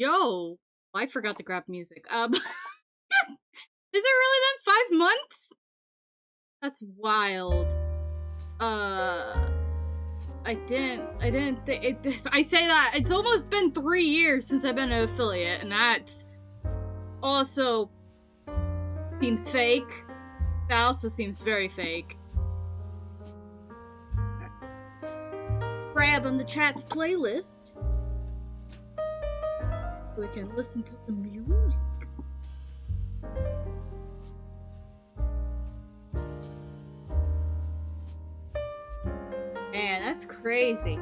Yo, I forgot to grab music. Has it really been 5 months? That's wild. I didn't think it. I say that it's almost been 3 years since I've been an affiliate, and that's also seems fake. That also seems very fake. Grab on the chat's playlist. We can listen to the music. Man, that's crazy.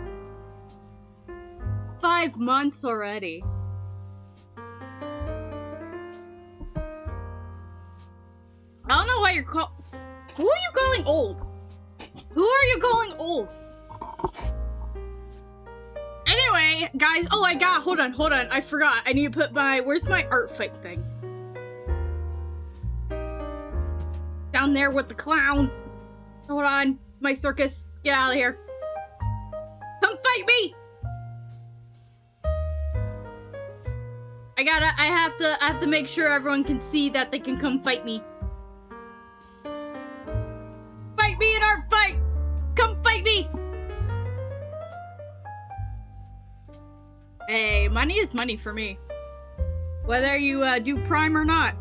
5 months already. I don't know why you're Who are you calling old? Who are you calling old? Anyway, guys, hold on, I forgot. I need to put where's my Artfight thing? Down there with the clown. Hold on, my circus, get out of here. Come fight me! I have to make sure everyone can see that they can come fight me. Fight me in Artfight! Come fight me! Hey, money is money for me. Whether you do Prime or not.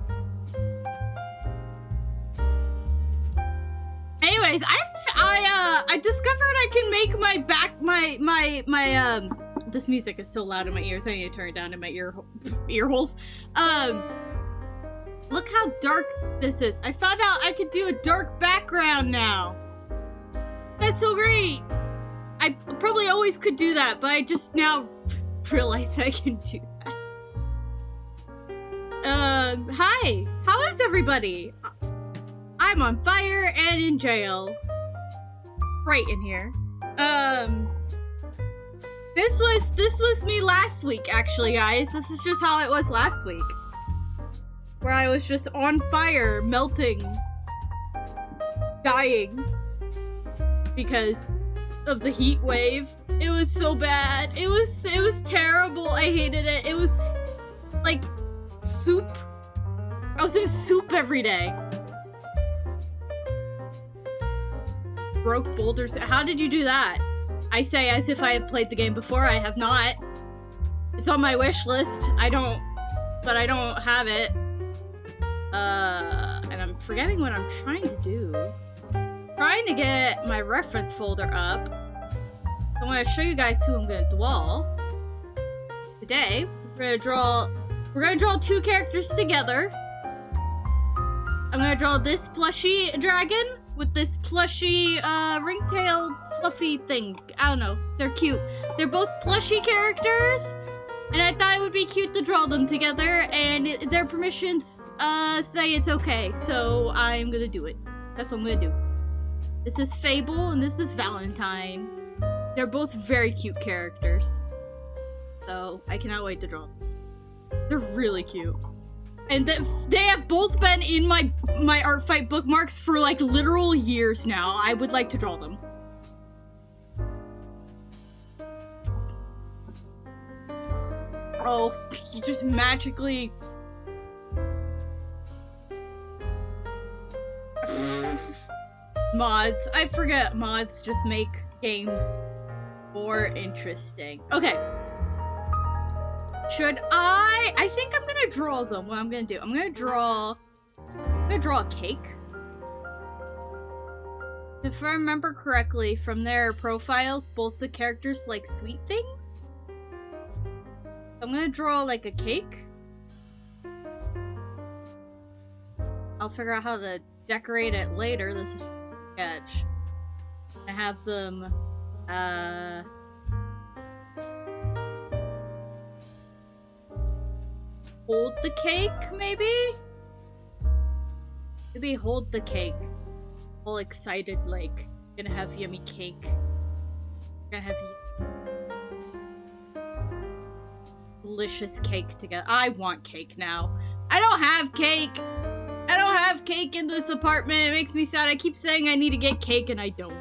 Anyways, I discovered I can make this music is so loud in my ears. I need to turn it down in my ear holes. Look how dark this is. I found out I could do a dark background now. That's so great. I probably always could do that, but I just now realized I can do that. Hi. How is everybody? I'm on fire and in jail. Right in here. This was me last week, actually, guys. This is just how it was last week. Where I was just on fire, melting, dying. Because of the heat wave. It was so bad. It was terrible. I hated it. It was like soup. I was in soup every day. Broke boulders. How did you do that? I say as if I have played the game before. I have not. It's on my wish list. But I don't have it. And I'm forgetting what I'm trying to do. Trying to get my reference folder up. I want to show you guys who I'm gonna draw. Today, we're gonna draw 2 characters together. I'm gonna draw this plushy dragon with this plushy, ringtail fluffy thing. I don't know. They're cute. They're both plushy characters, and I thought it would be cute to draw them together, and their permissions, say it's okay, so I'm gonna do it. That's what I'm gonna do. This is Fable, and this is Valentine. They're both very cute characters. So, I cannot wait to draw them. They're really cute. And they have both been in my Artfight bookmarks for like literal years now. I would like to draw them. Oh, you just magically... Mods. I forget mods just make games more interesting. Okay. Should I think I'm gonna draw them. What I'm gonna do, I'm gonna draw a cake. If I remember correctly from their profiles, both the characters like sweet things. I'm gonna draw like a cake. I'll figure out how to decorate it later. This is sketch. I have them hold the cake, maybe? Maybe hold the cake. All excited, like, gonna have yummy cake. Gonna have delicious cake together. I want cake now. I don't have cake! I don't have cake in this apartment. It makes me sad. I keep saying I need to get cake and I don't.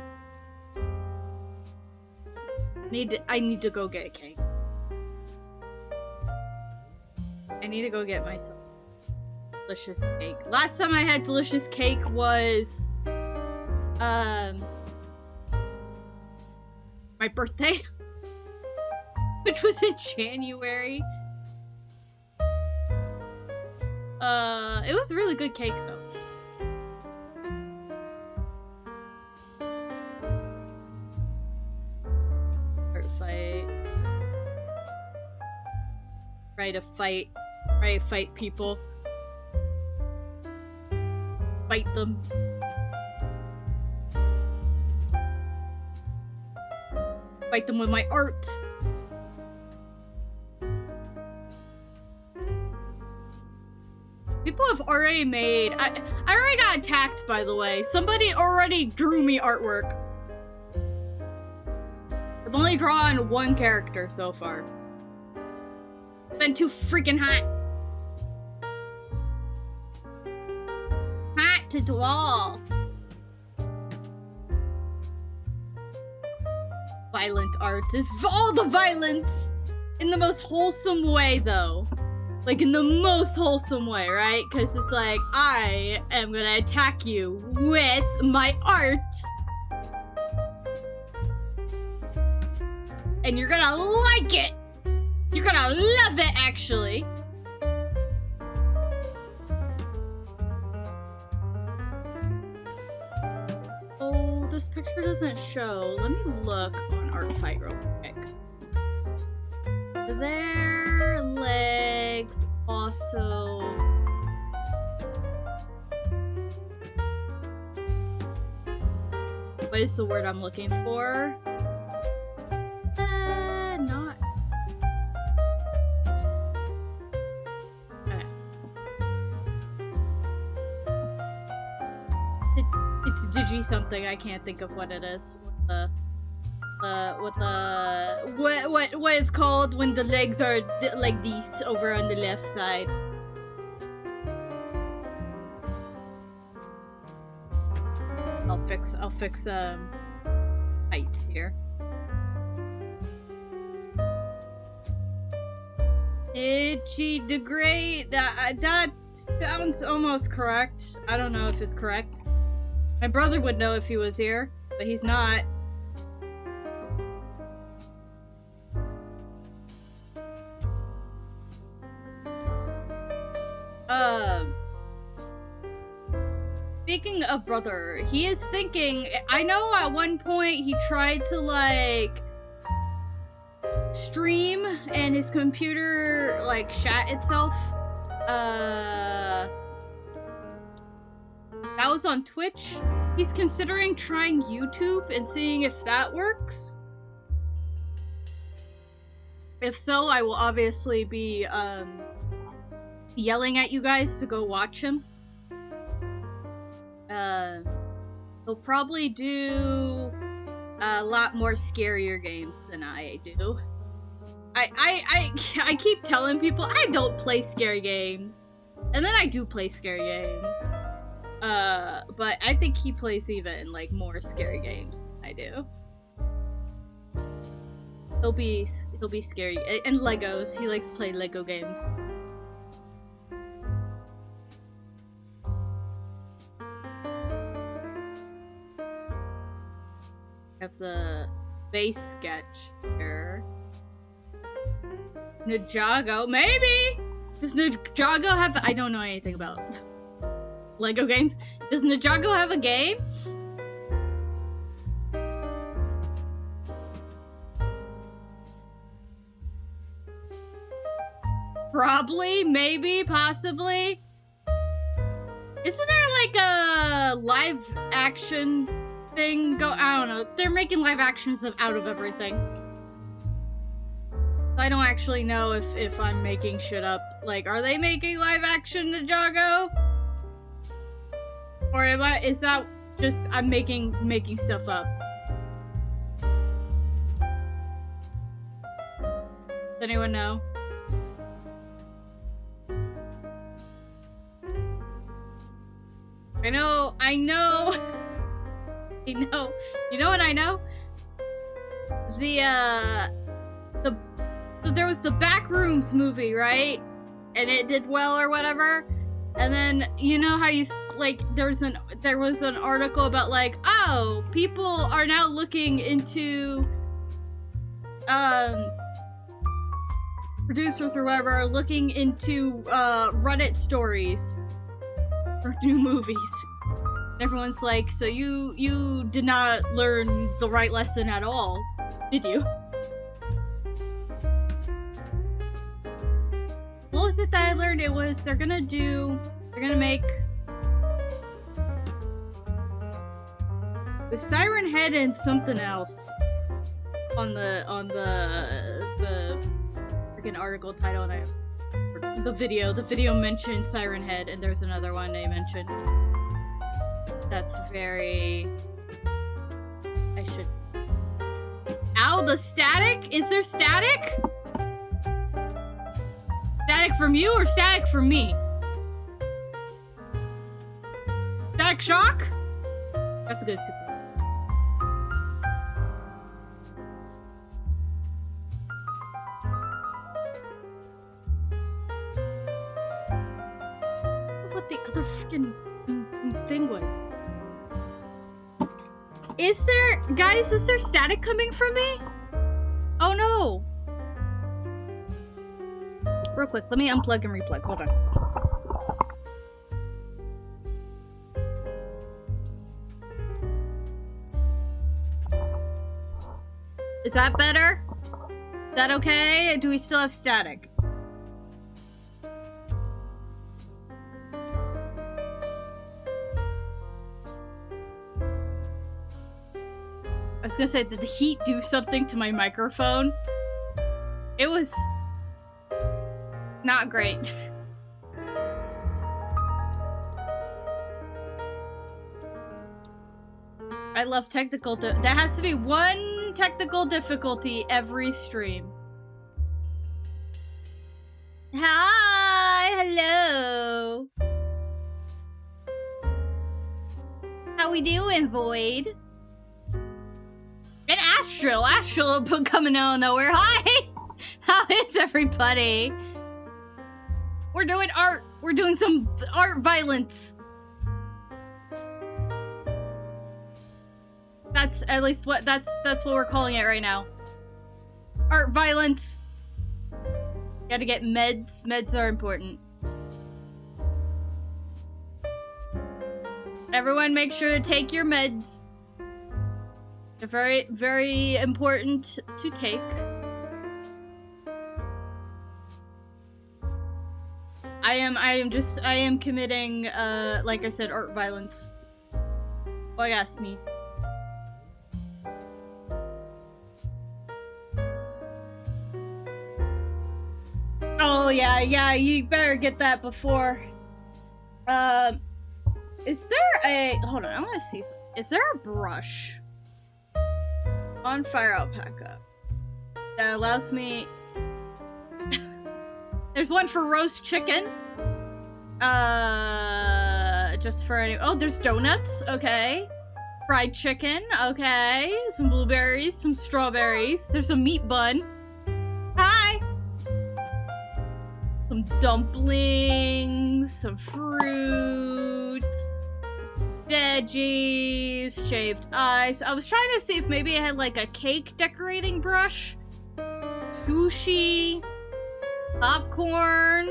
I need to go get a cake. need to go get myself delicious cake. Last time I had delicious cake was my birthday, which was in January. It was a really good cake though. Artfight. Try to fight people. Fight them. Fight them with my art. People have already made... I already got attacked, by the way. Somebody already drew me artwork. I've only drawn one character so far. It's been too freaking hot. Hot to dwell. Violent art is all the violence in the most wholesome way, though. Like, in the most wholesome way, right? Because it's like, I am gonna attack you with my art. And you're gonna like it. You're gonna love it, actually. Oh, this picture doesn't show. Let me look on Artfight real quick. Their legs also... What is the word I'm looking for? Not... Okay. It's digi something, I can't think of what it is. What it's called when the legs are like these over on the left side. I'll fix heights here. Itchy degrade. That sounds almost correct. I don't know if it's correct. My brother would know if he was here, but he's not. Speaking of brother, he is thinking, I know at one point he tried to like stream and his computer like shat itself. That was on Twitch. He's considering trying YouTube and seeing if that works. If so, I will obviously be yelling at you guys to go watch him. He'll probably do a lot more scarier games than I do. I keep telling people I don't play scary games, and then I do play scary games. But I think he plays even like more scary games than I do. He'll be scary, and Legos. He likes to play Lego games. Have the base sketch here. Ninjago, maybe? Does Ninjago have... I don't know anything about Lego games. Does Ninjago have a game? Probably, maybe, possibly. Isn't there like a live action thing I don't know. They're making live actions out of everything. I don't actually know if I'm making shit up. Like, are they making live action Ninjago? Or is that just I'm making stuff up? Does anyone know? I know. You know what I know? There was the Backrooms movie, right? and it did well or whatever. And then, you know how you, like, there was an article about, like, oh, people are now looking into, producers or whatever are looking into, Reddit stories for new movies. And everyone's like, so you did not learn the right lesson at all, did you? What was it that I learned? It was they're gonna make the Siren Head and something else on the freaking article title, and the video mentioned Siren Head, and there's another one they mentioned. That's very... I should... Ow, the static? Is there static? Static from you or static from me? Static shock? That's a good super. What the other freaking thing was? Is there, guys, is there static coming from me? Oh no. Real quick, let me unplug and replug. Hold on. Is that better? Is that okay? Do we still have static? I was gonna say, did the heat do something to my microphone? It was not great. I love technical there has to be one technical difficulty every stream. Hi, hello. How we doing, Void? And Astral coming out of nowhere. Hi! How is everybody? We're doing art. We're doing some art violence. That's at least what that's what we're calling it right now. Art violence. Gotta get meds. Meds are important. Everyone make sure to take your meds. They're very, very important to take. I am committing, like I said, art violence. Oh, I gotta sneeze. Oh, yeah, you better get that before. Is there a... Hold on, I wanna see. Is there a brush on Fire Alpaca that allows me... There's one for roast chicken. Just for any... Oh, there's donuts. Okay. Fried chicken. Okay. Some blueberries. Some strawberries. There's a meat bun. Hi! Some dumplings. Some fruit. Veggies. Shaved ice. I was trying to see if maybe I had like a cake decorating brush. Sushi. Popcorn.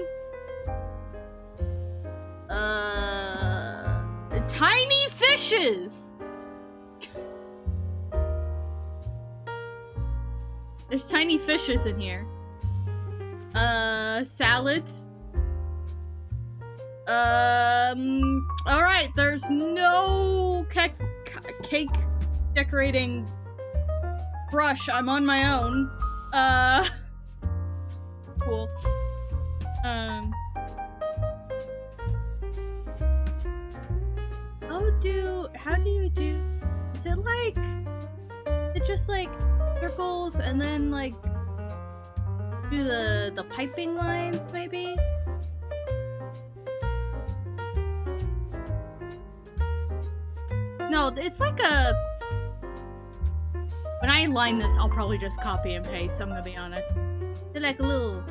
Tiny fishes. There's tiny fishes in here. Salads. Alright, there's no cake decorating brush. I'm on my own. Cool. How do you do, is it like, it just like circles and then like do the piping lines maybe? No, it's like a, when I line this, I'll probably just copy and paste, I'm gonna be honest. They're like a little,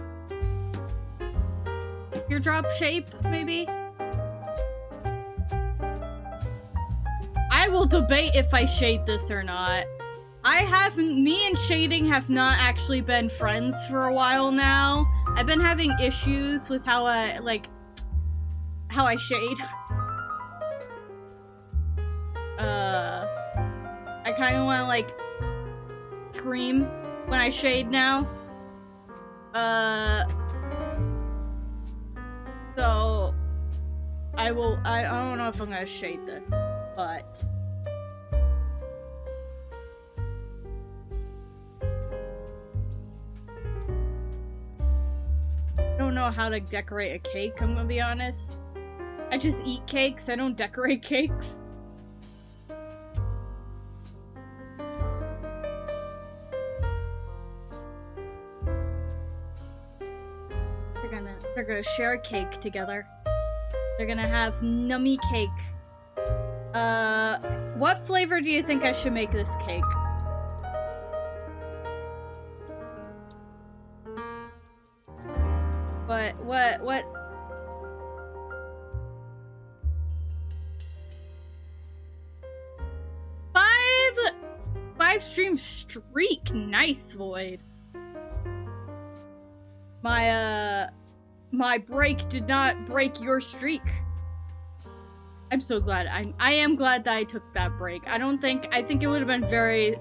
teardrop shape, maybe? I will debate if I shade this or not. Me and shading have not actually been friends for a while now. I've been having issues with how I shade. I kind of want to, like, scream when I shade now. So, I don't know if I'm gonna shade this, but... I don't know how to decorate a cake, I'm gonna be honest. I just eat cakes, I don't decorate cakes. They're gonna share a cake together. They're gonna have nummy cake. What flavor do you think I should make this cake? What? Five stream streak. Nice, Void. My break did not break your streak. I'm so glad. I am glad that I took that break. I think it would have been very,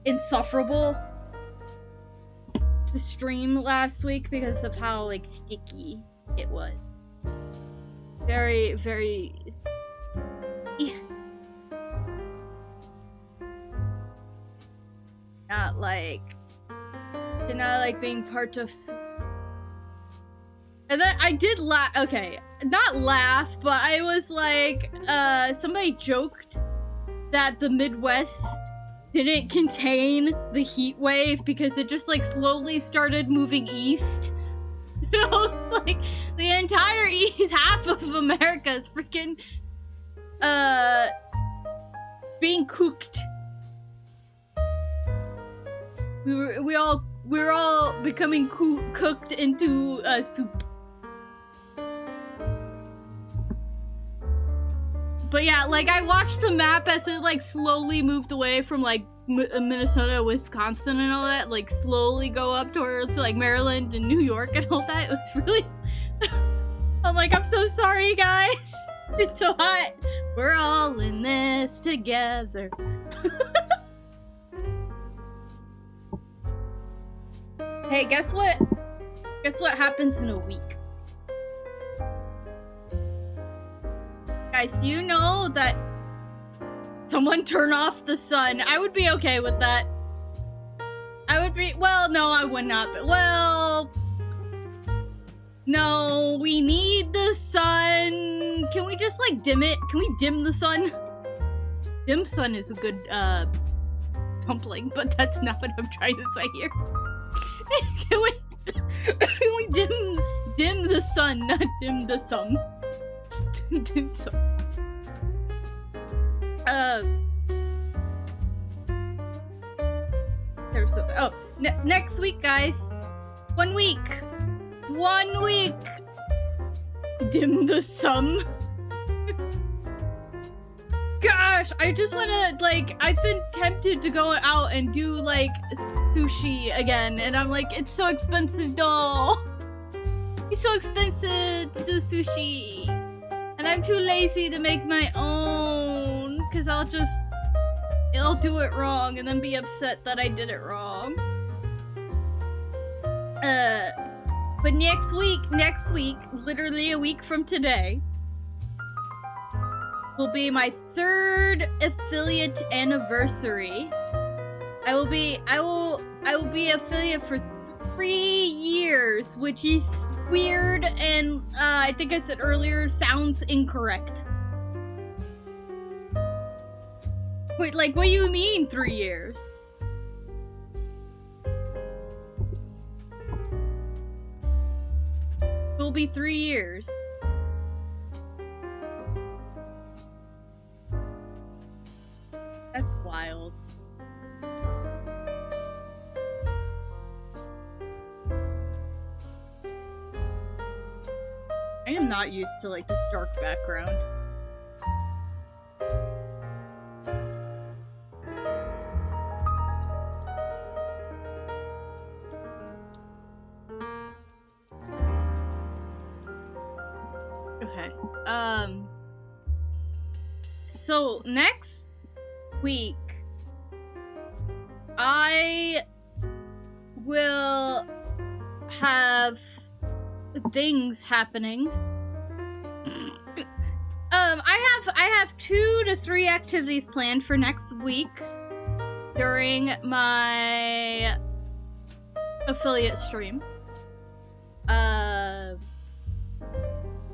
insufferable to stream last week because of how, like, sticky it was. Very, very... Yeah. Not like being part of... And then I did laugh, okay, not laugh, but I was like, somebody joked that the Midwest didn't contain the heat wave because it just, like, slowly started moving east. You know, it's like, the entire east, half of America is freaking, being cooked. We're all becoming cooked into, soup. But yeah, like, I watched the map as it, like, slowly moved away from, like, Minnesota, Wisconsin, and all that, like, slowly go up towards, like, Maryland and New York and all that. It was really... I'm like, I'm so sorry, guys. It's so hot. We're all in this together. Hey, guess what? Guess what happens in a week? Guys, do you know that someone turn off the sun? I would be okay with that. I would be, well, no, I would not, but, well, no, we need the sun. Can we just, like, dim it? Can we dim the sun? Dim sun is a good, dumpling, but that's not what I'm trying to say here. Can we dim the sun, not dim the sun? Dim sun. There's something. Oh, next week, guys. 1 week. 1 week. Dim the sun. Gosh, I just wanna, like, I've been tempted to go out and do, like, sushi again, and I'm like, it's so expensive, though. It's so expensive to do sushi. And I'm too lazy to make my own, because I'll do it wrong and then be upset that I did it wrong. But next week, literally a week from today, will be my 3rd affiliate anniversary. I will be affiliate for 3 years, which is weird and I think I said earlier, sounds incorrect. Wait, like, what do you mean 3 years? It will be 3 years. That's wild. I am not used to, like, this dark background. Okay. So, next week, I will have things happening. I have 2 to 3 activities planned for next week during my affiliate stream.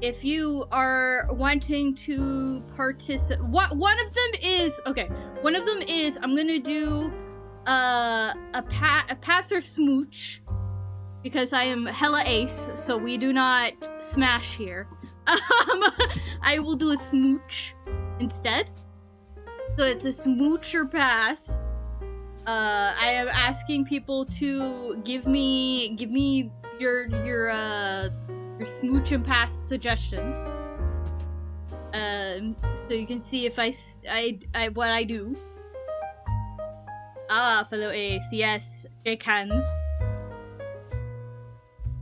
If you are wanting to participate, one of them is I'm gonna do a pass or smooch, because I am hella ace, so we do not smash here. I will do a smooch instead. So it's a smooch or pass. I am asking people to give me your smooch and pass suggestions. So you can see if I what I do. Ah, fellow ace, yes, shake hands.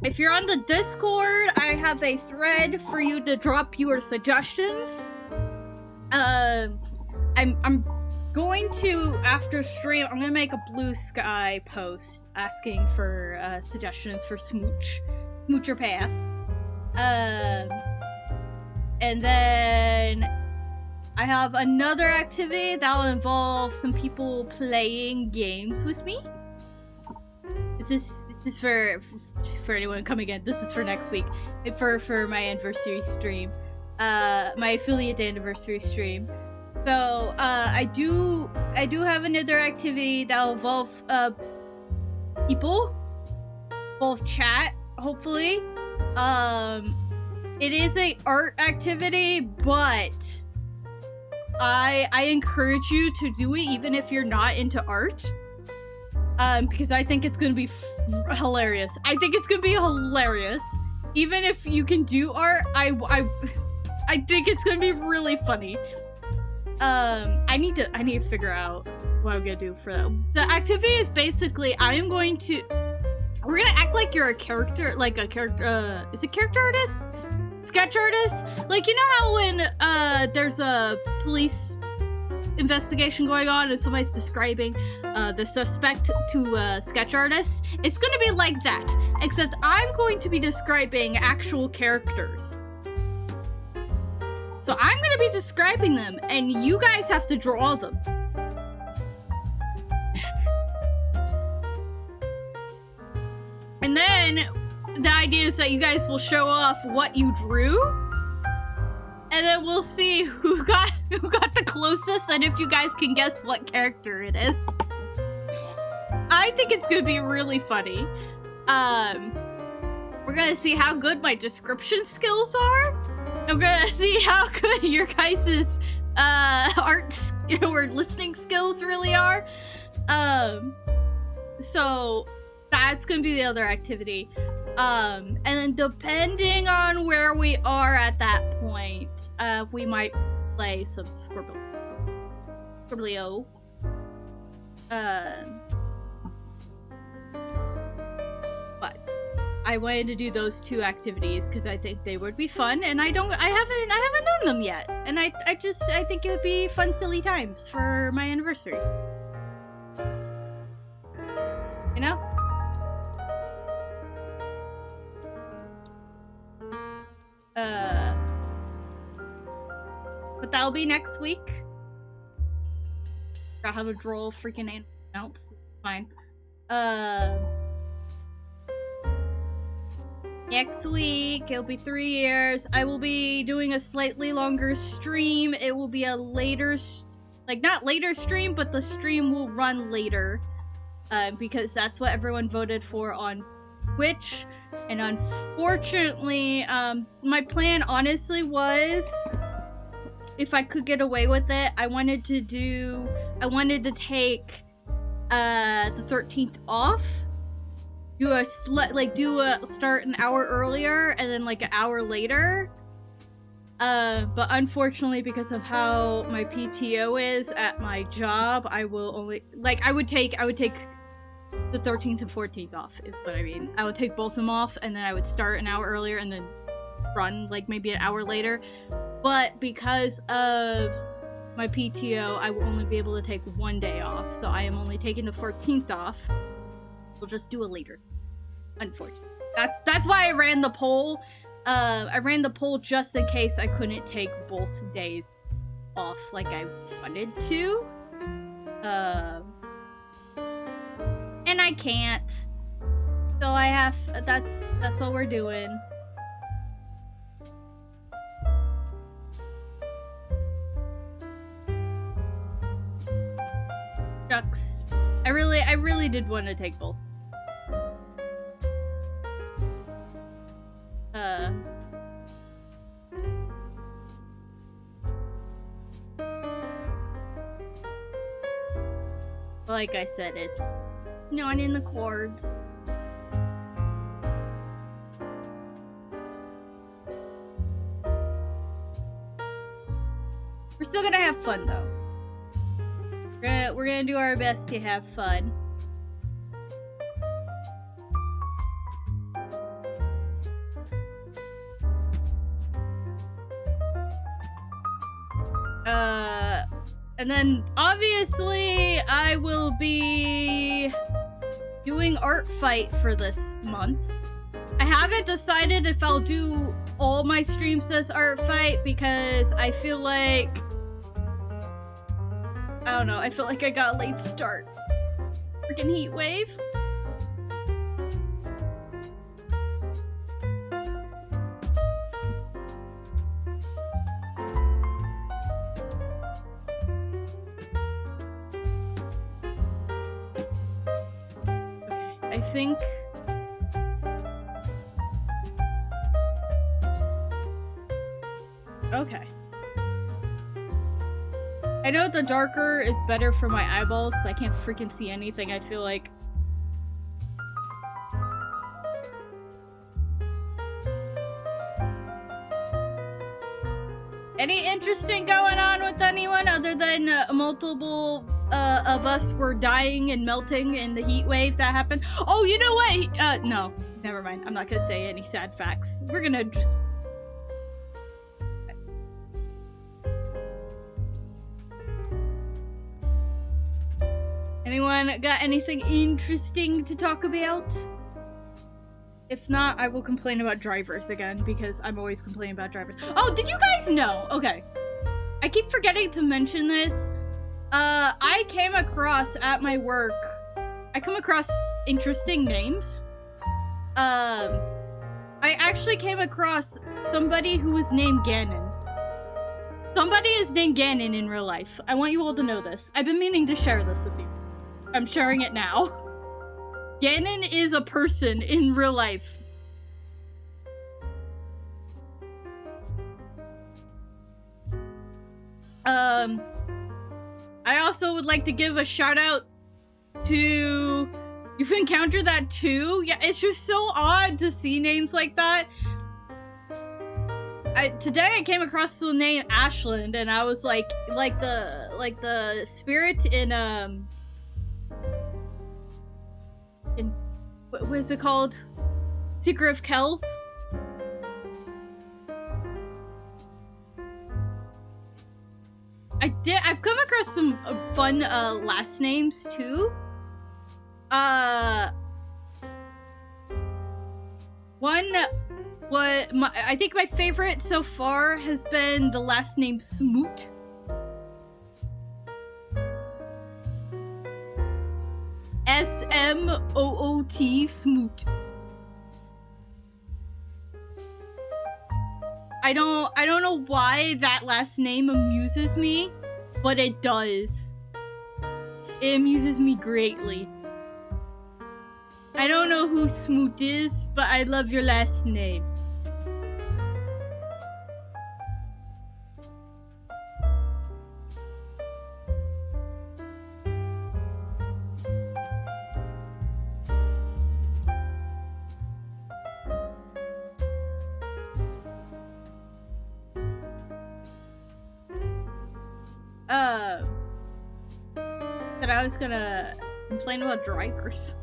If you're on the Discord, I have a thread for you to drop your suggestions. I'm going to, after stream, I'm gonna make a Blue Sky post asking for suggestions for smooch or pass. And then I have another activity that will involve some people playing games with me. This is for anyone coming in. This is for next week. For my anniversary stream. My affiliate anniversary stream. So, I do have another activity that will involve people. Involve chat, hopefully. It is a art activity, but I encourage you to do it even if you're not into art. Because I think it's gonna be hilarious. I think it's gonna be hilarious. Even if you can do art, I think it's gonna be really funny. I need to figure out what I'm gonna do for that. The activity is basically we're gonna act like you're a character, is it character artist? Sketch artist? Like, you know how when there's a police investigation going on and somebody's describing the suspect to a sketch artist? It's gonna be like that, except I'm going to be describing actual characters. So I'm gonna be describing them, and you guys have to draw them. And then the idea is that you guys will show off what you drew, and then we'll see who got the closest, and if you guys can guess what character it is. I think it's gonna be really funny. We're gonna see how good my description skills are. I'm gonna see how good your guys' art or listening skills really are. So that's gonna be the other activity. And then depending on where we are at that point, we might play some Scribblio. But I wanted to do those 2 activities because I think they would be fun, and I haven't done them yet, and I think it would be fun, silly times for my anniversary. You know? But that'll be next week. Forgot how to draw freaking announce. Fine. Next week, it'll be 3 years. I will be doing a slightly longer stream. It will be a later, not later stream, but the stream will run later. Because that's what everyone voted for on Twitch. And unfortunately, my plan honestly was, if I could get away with it, I wanted to take the 13th off start an hour earlier and then like an hour later. But unfortunately, because of how my PTO is at my job, I will only I would take the 13th and 14th off, is what I mean. I would take both of them off, and then I would start an hour earlier and then run like maybe an hour later. But because of my PTO, I will only be able to take one day off, so I am only taking the 14th off. We'll just do it later. Unfortunately. That's why I ran the poll. I ran the poll just in case I couldn't take both days off like I wanted to. And I can't. So I have, that's what we're doing. Shucks. I really did want to take both. Like I said, it's not in the cards. We're still gonna have fun though. We're gonna do our best to have fun. And then obviously I will be doing Artfight for this month. I haven't decided if I'll do all my streams as Artfight because I feel like, I don't know, I feel like I got a late start. Freaking heat wave. I think okay. I know the darker is better for my eyeballs, but I can't freaking see anything, I feel like. Any interesting going on with anyone other than multiple of us were dying and melting in the heat wave that happened? Oh, you know what? No, never mind. I'm not gonna say any sad facts. We're gonna just... Anyone got anything interesting to talk about? If not, I will complain about drivers again, because I'm always complaining about drivers. Oh, did you guys know? Okay. I keep forgetting to mention this. I came across at my work, I come across interesting names. I actually came across somebody who was named Ganon. Somebody is named Ganon in real life. I want you all to know this. I've been meaning to share this with you. I'm sharing it now. Ganon is a person in real life. I also would like to give a shout out to... You've encountered that too? Yeah, it's just so odd to see names like that. Today I came across the name Ashland, and I was like the spirit in what is it called? Secret of Kells? I've come across some fun last names too. I think my favorite so far has been the last name Smoot. S-M-O-O-T, Smoot. I don't know why that last name amuses me, but it does. It amuses me greatly. I don't know who Smoot is, but I love your last name. that I was gonna complain about drivers.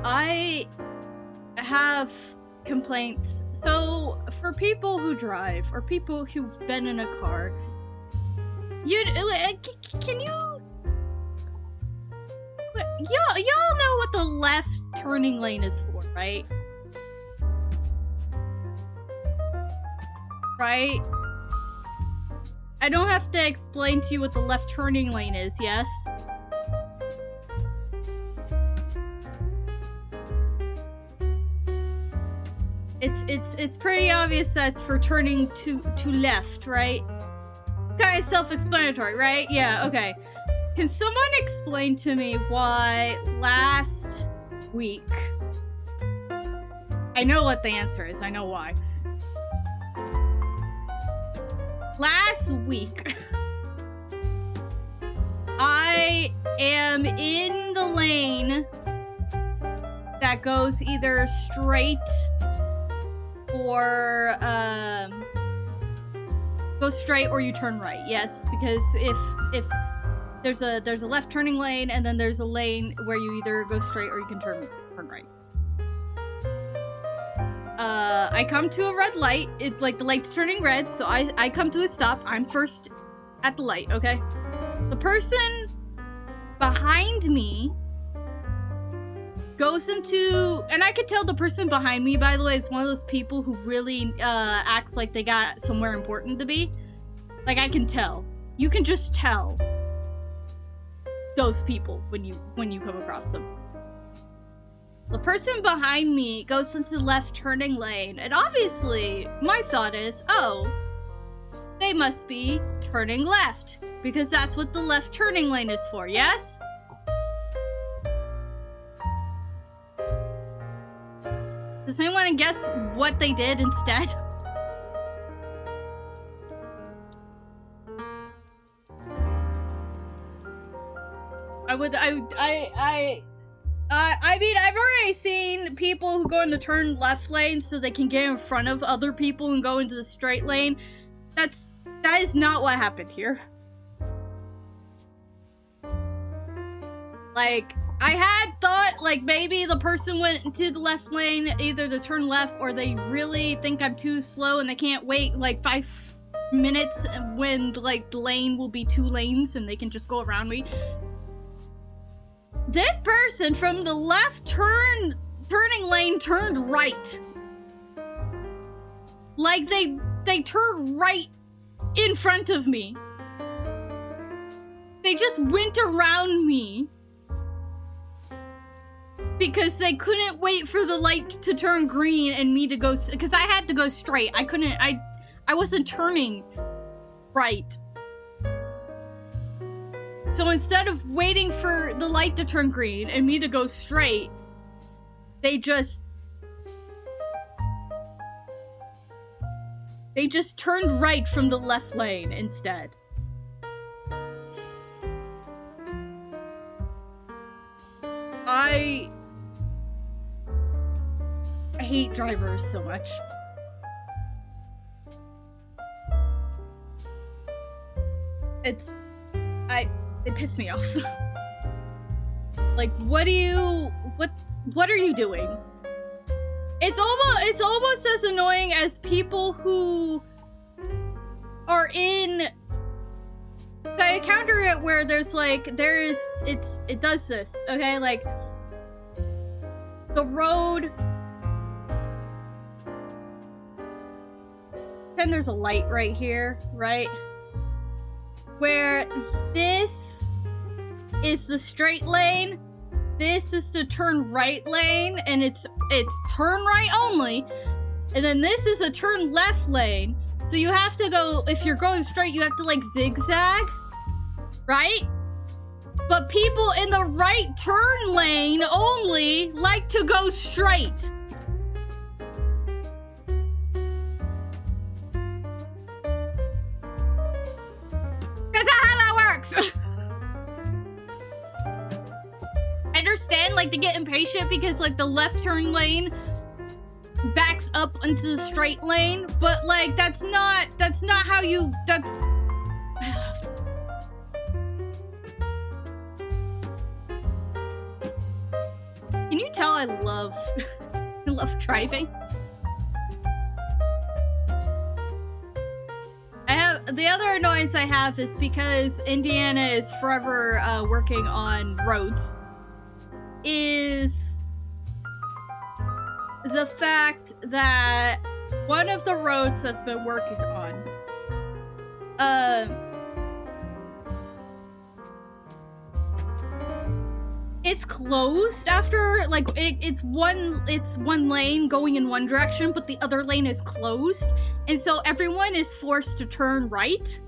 I have complaints. So, for people who drive, or people who've been in a car, can you... Y'all know what the left turning lane is for, right? Right? I don't have to explain to you what the left turning lane is, yes? It's pretty obvious that's for turning to left, right? Kind of self-explanatory, right? Yeah, okay. Can someone explain to me why last week... I know what the answer is, I know why. Last week, I am in the lane that goes either straight or go straight or you turn right. Yes, because if there's a left turning lane and then there's a lane where you either go straight or you can turn right. I come to a red light. It's like the light's turning red, so I come to a stop. I'm first at the light, okay? The person behind me goes into... And I could tell the person behind me, by the way, is one of those people who really acts like they got somewhere important to be. Like, I can tell. You can just tell those people when you come across them. The person behind me goes into the left turning lane, and obviously, my thought is, oh, they must be turning left, because that's what the left turning lane is for, yes? Does anyone guess what they did instead? I mean, I've already seen people who go in the turn left lane so they can get in front of other people and go into the straight lane. That is not what happened here. Like, I had thought, like, maybe the person went into the left lane either to turn left or they really think I'm too slow and they can't wait, like, 5 minutes when, like, the lane will be 2 lanes and they can just go around me. This person from the left turning lane turned right. Like, they turned right in front of me. They just went around me. Because they couldn't wait for the light to turn green and me to go... Because I had to go straight. I wasn't turning right. So instead of waiting for the light to turn green and me to go straight, they just turned right from the left lane instead. I hate drivers so much. They piss me off. Like, what are you doing? It's almost as annoying as people who are in... I encounter it where there's like, it does this, okay? Like, the road... Then there's a light right here, right? Where this is the straight lane, this is the turn right lane, and it's turn right only, and then this is a turn left lane, so you have to go, if you're going straight, you have to like zigzag, right? But people in the right turn lane only like to go straight. I understand, like, they get impatient because, like, the left turn lane backs up into the straight lane, but like that's not how you Can you tell I love I love driving? The other annoyance I have is because Indiana is forever working on roads, is the fact that one of the roads that's been working on, it's closed after, like, it's one lane going in one direction, but the other lane is closed, and so everyone is forced to turn right.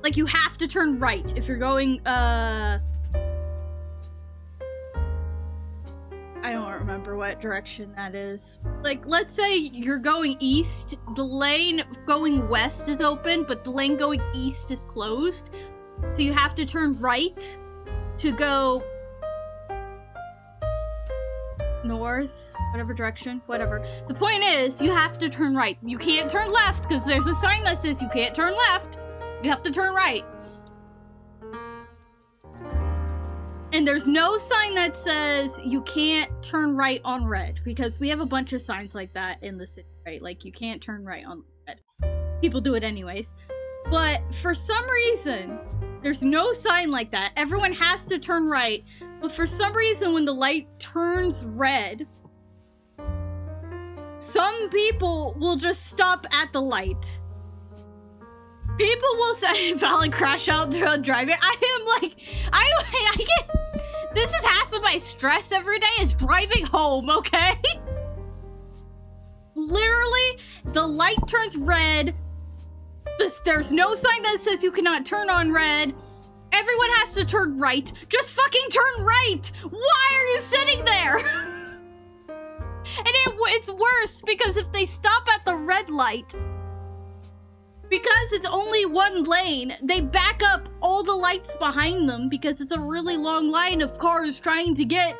Like, you have to turn right if you're going, I don't remember what direction that is. Like, let's say you're going east, the lane going west is open, but the lane going east is closed, so you have to turn right to go north, whatever direction, whatever. The point is, you have to turn right. You can't turn left, because there's a sign that says you can't turn left. You have to turn right. And there's no sign that says you can't turn right on red, because we have a bunch of signs like that in the city, right? Like, you can't turn right on red. People do it anyways. But for some reason, there's no sign like that. Everyone has to turn right. But for some reason, when the light turns red, some people will just stop at the light. People will say, valid crash out driving. I am like, I get, this is half of my stress every day is driving home, okay? Literally, the light turns red. There's no sign that says you cannot turn on red. Everyone has to turn right. Just fucking turn right! Why are you sitting there? And it's worse because if they stop at the red light, because it's only one lane, they back up all the lights behind them because it's a really long line of cars trying to get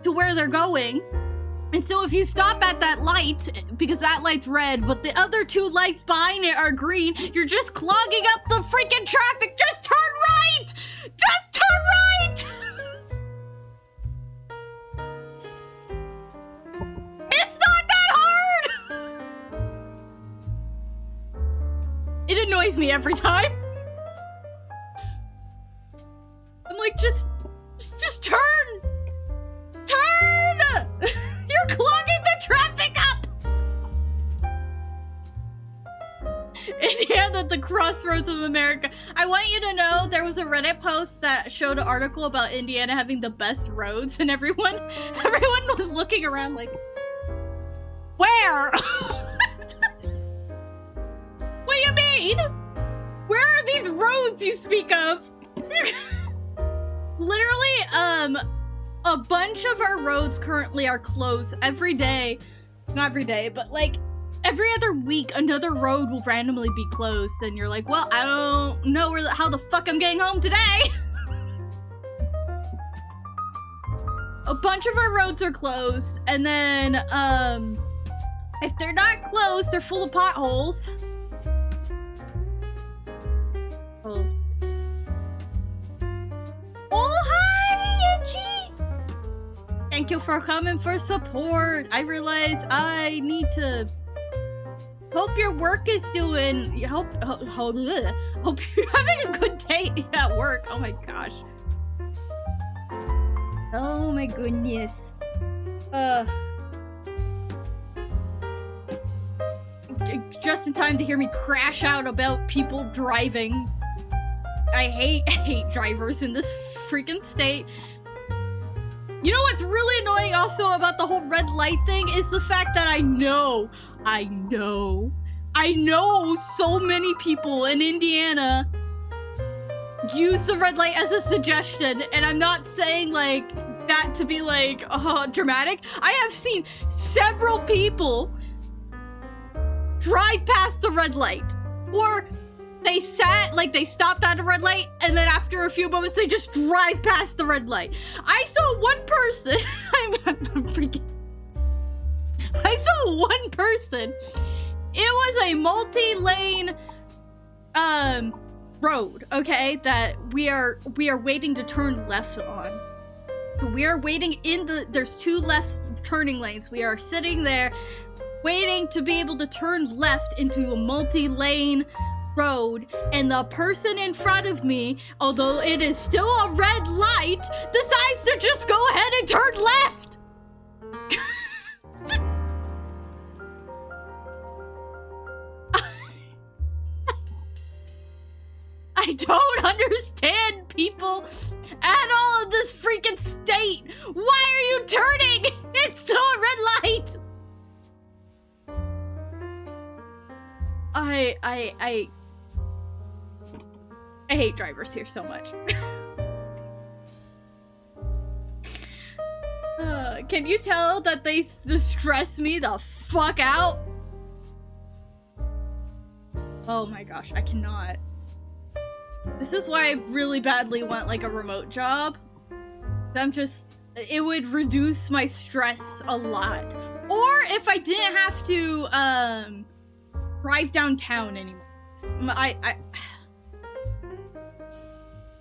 to where they're going. And so if you stop at that light, because that light's red, but the other two lights behind it are green, you're just clogging up the freaking traffic. Just turn right! Just turn right! It's not that hard! It annoys me every time. I'm like, just turn! Turn! You're clogging the traffic up! Indiana, the crossroads of America. I want you to know there was a Reddit post that showed an article about Indiana having the best roads, and everyone was looking around like, where? What do you mean? Where are these roads you speak of? Literally, a bunch of our roads currently are closed every day. Not every day, but like every other week, another road will randomly be closed, and you're like, well, I don't know how the fuck I'm getting home today. A bunch of our roads are closed, and then, if they're not closed, they're full of potholes. Oh. Oh, hi, Angie! Thank you for coming for support. I realize I need to... Hope your work is doing... Hope you're having a good day at work. Oh my gosh. Oh my goodness. Just in time to hear me crash out about people driving. I hate drivers in this freaking state. You know what's really annoying also about the whole red light thing is the fact that I know so many people in Indiana use the red light as a suggestion, and I'm not saying like that to be like dramatic. I have seen several people drive past the red light, or they stopped at a red light, and then after a few moments, they just drive past the red light. I saw one person, I'm freaking... I saw one person. It was a multi-lane road, okay, that we are waiting to turn left on. So we are waiting there's 2 left turning lanes. We are sitting there waiting to be able to turn left into a multi-lane road, and the person in front of me, although it is still a red light, decides to just go ahead and turn left. I don't understand people at all in this freaking state. Why are you turning? It's still a red light. I hate drivers here so much. Can you tell that they stress me the fuck out? Oh my gosh, I cannot. This is why I really badly want like a remote job. It would reduce my stress a lot. Or if I didn't have to drive downtown anymore.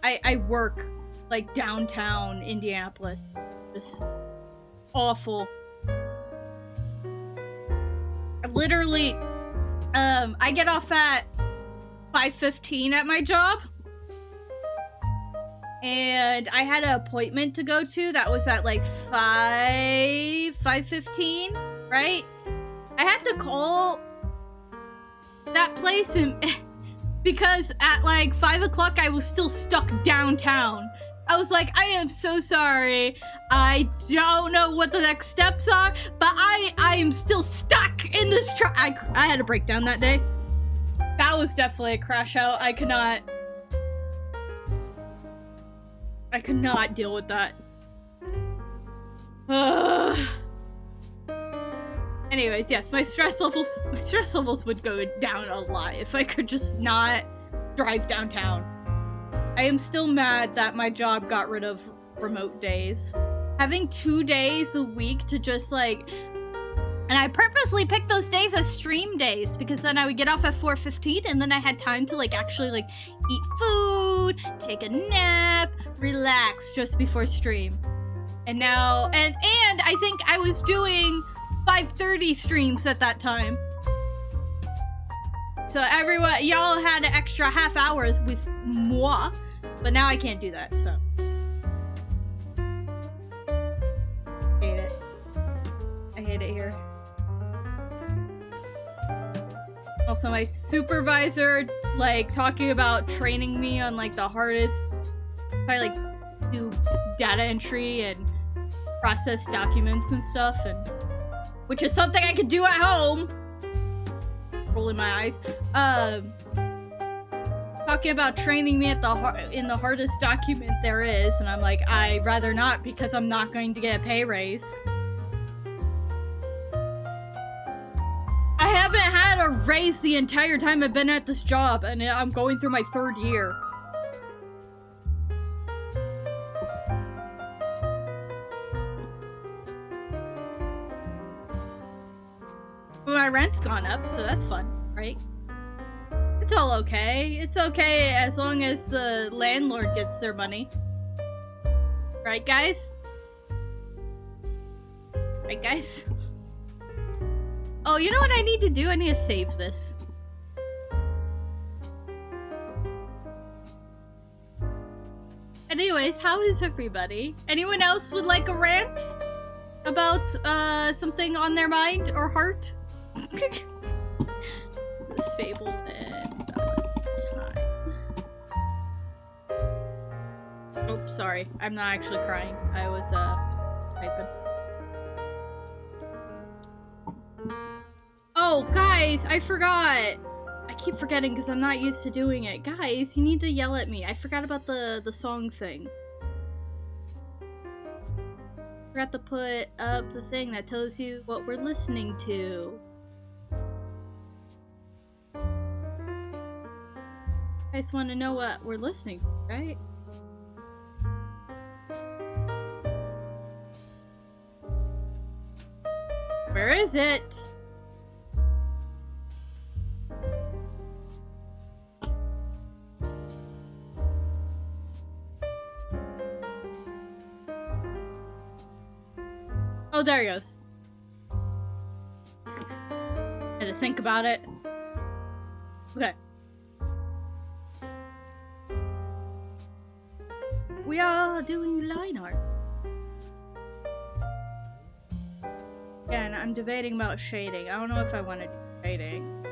I work like downtown Indianapolis. Just awful. Literally, I get off at 5:15 at my job. And I had an appointment to go to that was at like 5:15, right? I had to call that place and because at like 5 o'clock I was still stuck downtown. I was like, I am so sorry. I don't know what the next steps are, but I am still stuck in this truck. I had a breakdown that day. That was definitely a crash out. I could not deal with that. Anyways, yes, my stress levels would go down a lot if I could just not drive downtown. I am still mad that my job got rid of remote days. Having 2 days a week to just like, and I purposely picked those days as stream days because then I would get off at 4:15 and then I had time to like actually like eat food, take a nap, relax just before stream. And now, and I think I was doing 5:30 streams at that time. So everyone, y'all had an extra half hour with moi, but now I can't do that, so. Hate it. I hate it here. Also, my supervisor, like, talking about training me on, like, the hardest, I, like, do data entry and process documents and stuff, and which is something I could do at home. Rolling my eyes. Talking about training me at in the hardest document there is, and I'm like, I'd rather not because I'm not going to get a pay raise. I haven't had a raise the entire time I've been at this job, and I'm going through my 3rd year. My rent's gone up, so that's fun, right? It's all okay. It's okay as long as the landlord gets their money. Right, guys? Right, guys? Oh, you know what I need to do? I need to save this. Anyways, how is everybody? Anyone else would like a rant about something on their mind or heart? This fable and time. Oh, sorry. I'm not actually crying. I was typing. Oh, guys, I forgot. I keep forgetting because I'm not used to doing it. Guys, you need to yell at me. I forgot about the song thing. Forgot to put up the thing that tells you what we're listening to. You guys want to know what we're listening to, right? Where is it? Oh, there he goes. Had to think about it. Okay. We are doing line art. Again, I'm debating about shading. I don't know if I want to do shading.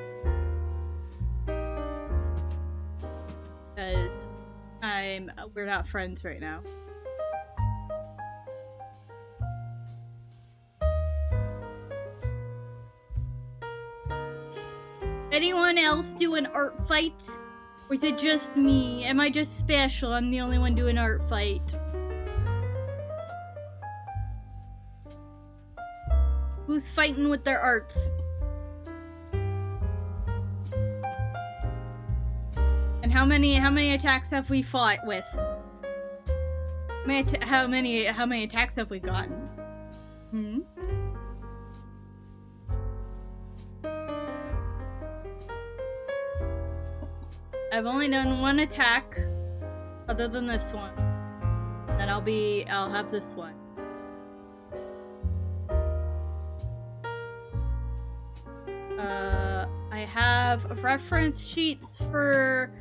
Because we're not friends right now. Anyone else do an art fight? Or is it just me? Am I just special? I'm the only one doing art fight. Who's fighting with their arts? And how many attacks have we fought with? How many attacks have we gotten? Hmm? I've only done one attack, other than this one. Then I'll have this one. I have reference sheets for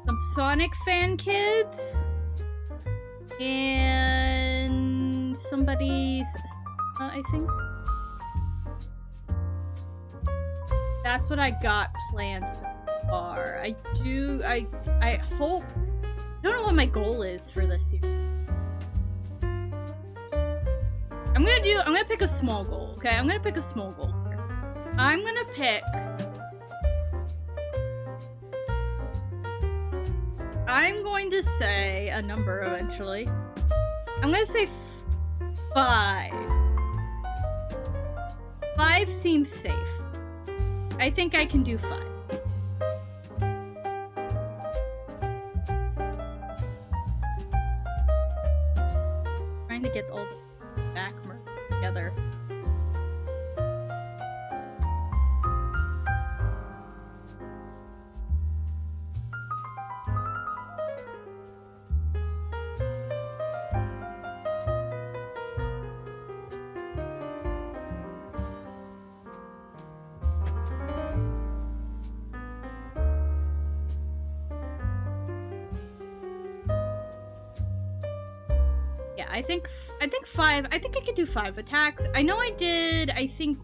some Sonic fan kids and somebody's, I think. That's what I got planned so far. I hope, I don't know what my goal is for this year. I'm gonna pick a small goal, okay? I'm gonna pick a small goal here. I'm gonna pick, I'm going to say a number eventually. I'm gonna say 5. 5 seems safe. I think I can do 5. Trying to get all the back together. I think 5. I think I could do 5 attacks. I know I did, I think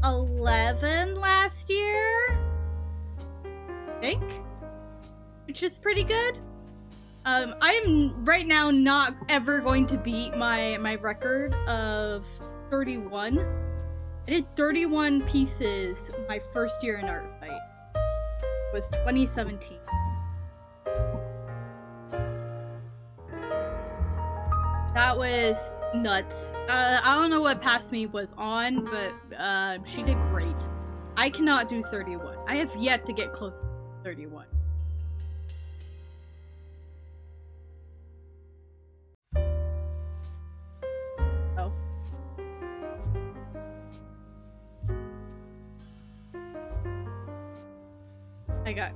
11 last year. I think, which is pretty good. I'm right now not ever going to beat my record of 31. I did 31 pieces my first year in Artfight. It was 2017. That was nuts. I don't know what past me was on, but she did great. I cannot do 31. I have yet to get close to 31. Oh. I got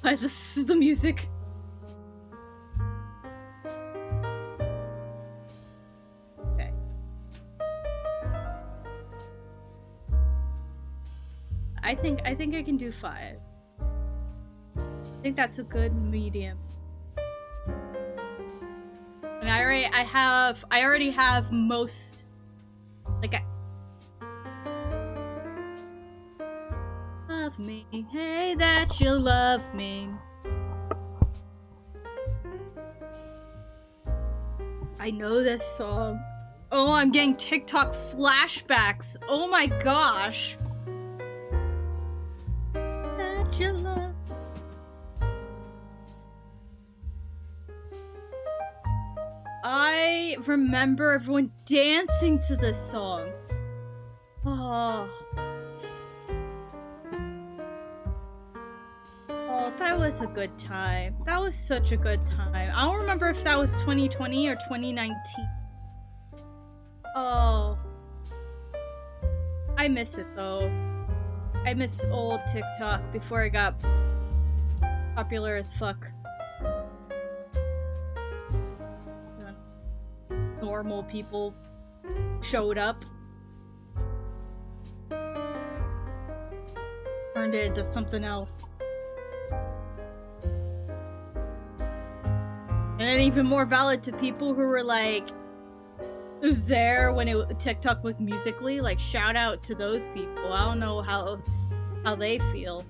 this is the music. I think I can do 5. I think that's a good medium. And I already have most, like, love me, hey, that you love me. I know this song. Oh, I'm getting TikTok flashbacks. Oh my gosh. Your love. I remember everyone dancing to this song. Oh. Oh, That was a good time. That was such a good time. I don't remember if that was 2020 or 2019. Oh. I miss it though. I miss old TikTok before it got popular as fuck. Normal people showed up. Turned it into something else. And then even more valid to people who were like there when TikTok was Musically. Like, shout out to those people. I don't know how they feel.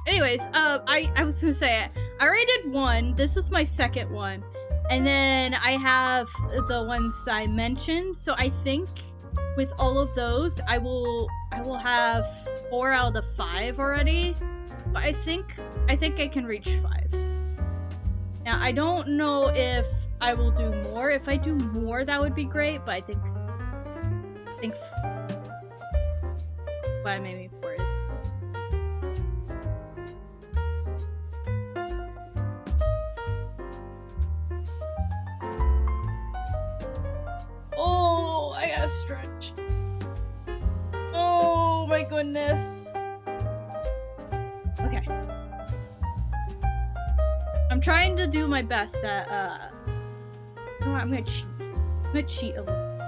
Anyways, I was gonna say, I already did one. This is my second one. And then I have the ones I mentioned. So I think with all of those, I will have 4 out of 5 already. But I think I can reach 5. Now, I don't know if I will do more. If I do more, that would be great. But I think why maybe 4 is. Oh, I gotta stretch. Oh my goodness. Okay. I'm trying to do my best at, you know what, I'm gonna cheat. I'm gonna cheat a little.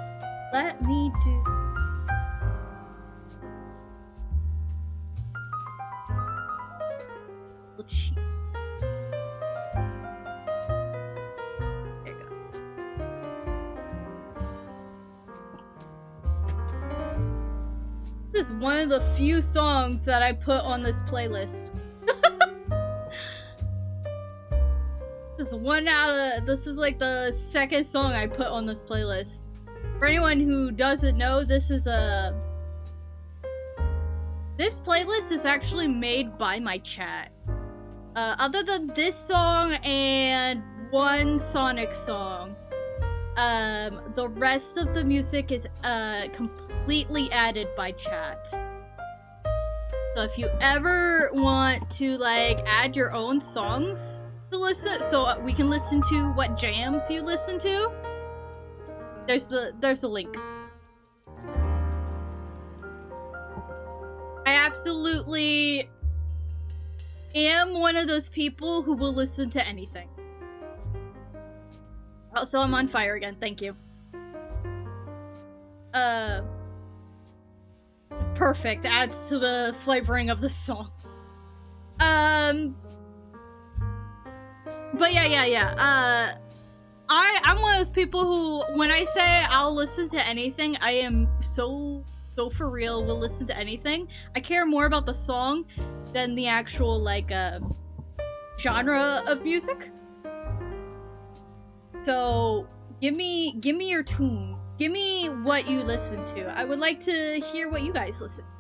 Let me do... We'll cheat. There you go. This is one of the few songs that I put on this playlist. This is like the second song I put on this playlist. For anyone who doesn't know, this playlist is actually made by my chat. Other than this song and one Sonic song, the rest of the music is completely added by chat. So if you ever want to like add your own songs to listen, so we can listen to what jams you listen to, there's a link. I absolutely am one of those people who will listen to anything. Also, I'm on fire again. Thank you. It's perfect. Adds to the flavoring of the song. But yeah. I'm one of those people who, when I say I'll listen to anything, I am so for real, will listen to anything. I care more about the song than the actual, like, genre of music. So, give me your tunes. Give me what you listen to. I would like to hear what you guys listen to.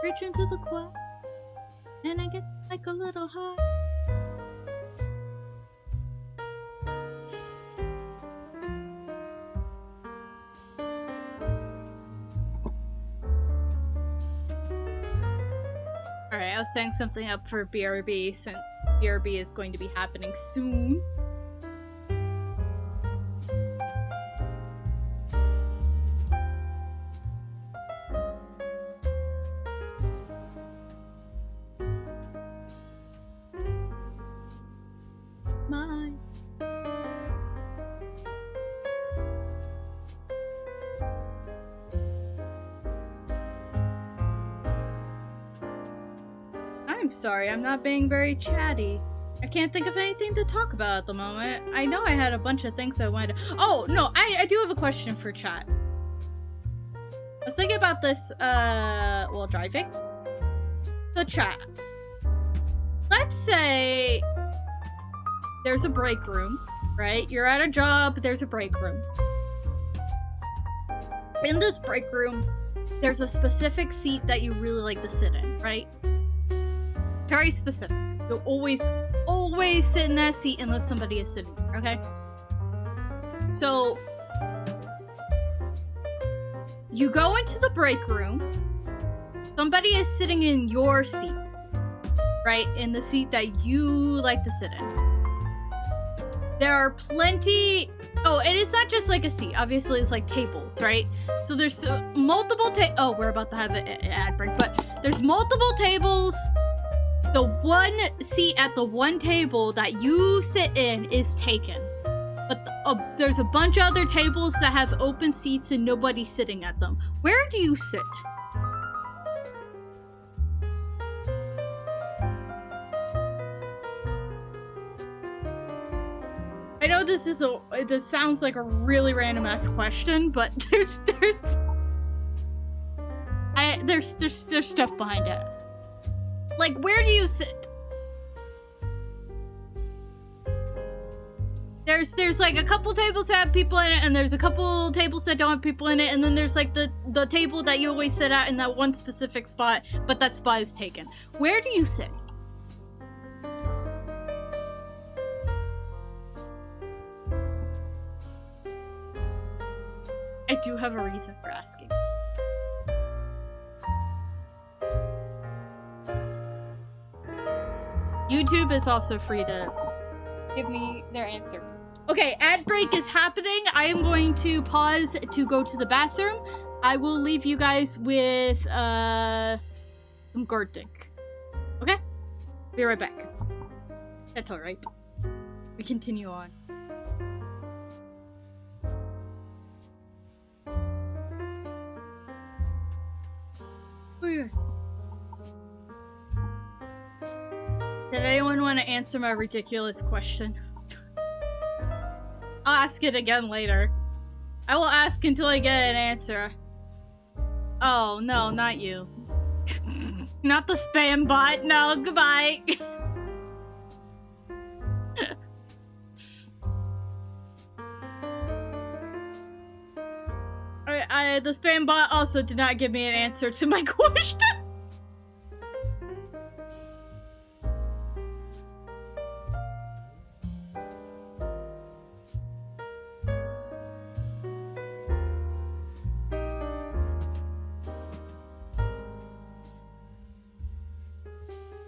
Reach into the quad, and I get like a little high. Alright, I was setting something up for BRB since BRB is going to be happening soon. Sorry, I'm not being very chatty. I can't think of anything to talk about at the moment. I know I had a bunch of things I wanted to... Oh, no, I do have a question for chat. I was thinking about this, while driving. So chat. Let's say there's a break room right? You're at a job, there's a break room. In this break room, there's a specific seat that you really like to sit in, right? Very specific. You'll always sit in that seat unless somebody is sitting there, okay? So, you go into the break room, somebody is sitting in your seat, right? In the seat that you like to sit in. There are plenty... Oh, and it's not just like a seat. Obviously, it's like tables, right? So there's multiple oh, we're about to have an ad break, but there's multiple tables. The one seat at the one table that you sit in is taken. But there's a bunch of other tables that have open seats and nobody's sitting at them. Where do you sit? I know this sounds like a really random ass question, but there's stuff behind it. Like, where do you sit? There's like a couple tables that have people in it, and there's a couple tables that don't have people in it, and then there's like the table that you always sit at in that one specific spot, but that spot is taken. Where do you sit? I do have a reason for asking. YouTube is also free to give me their answer. Okay, ad break is happening. I am going to pause to go to the bathroom. I will leave you guys with some Gordic. Okay? Be right back. That's alright. We continue on. Oh, yes. Did anyone want to answer my ridiculous question? I'll ask it again later. I will ask until I get an answer. Oh, no, not you. Not the spam bot. No, goodbye. The spam bot also did not give me an answer to my question.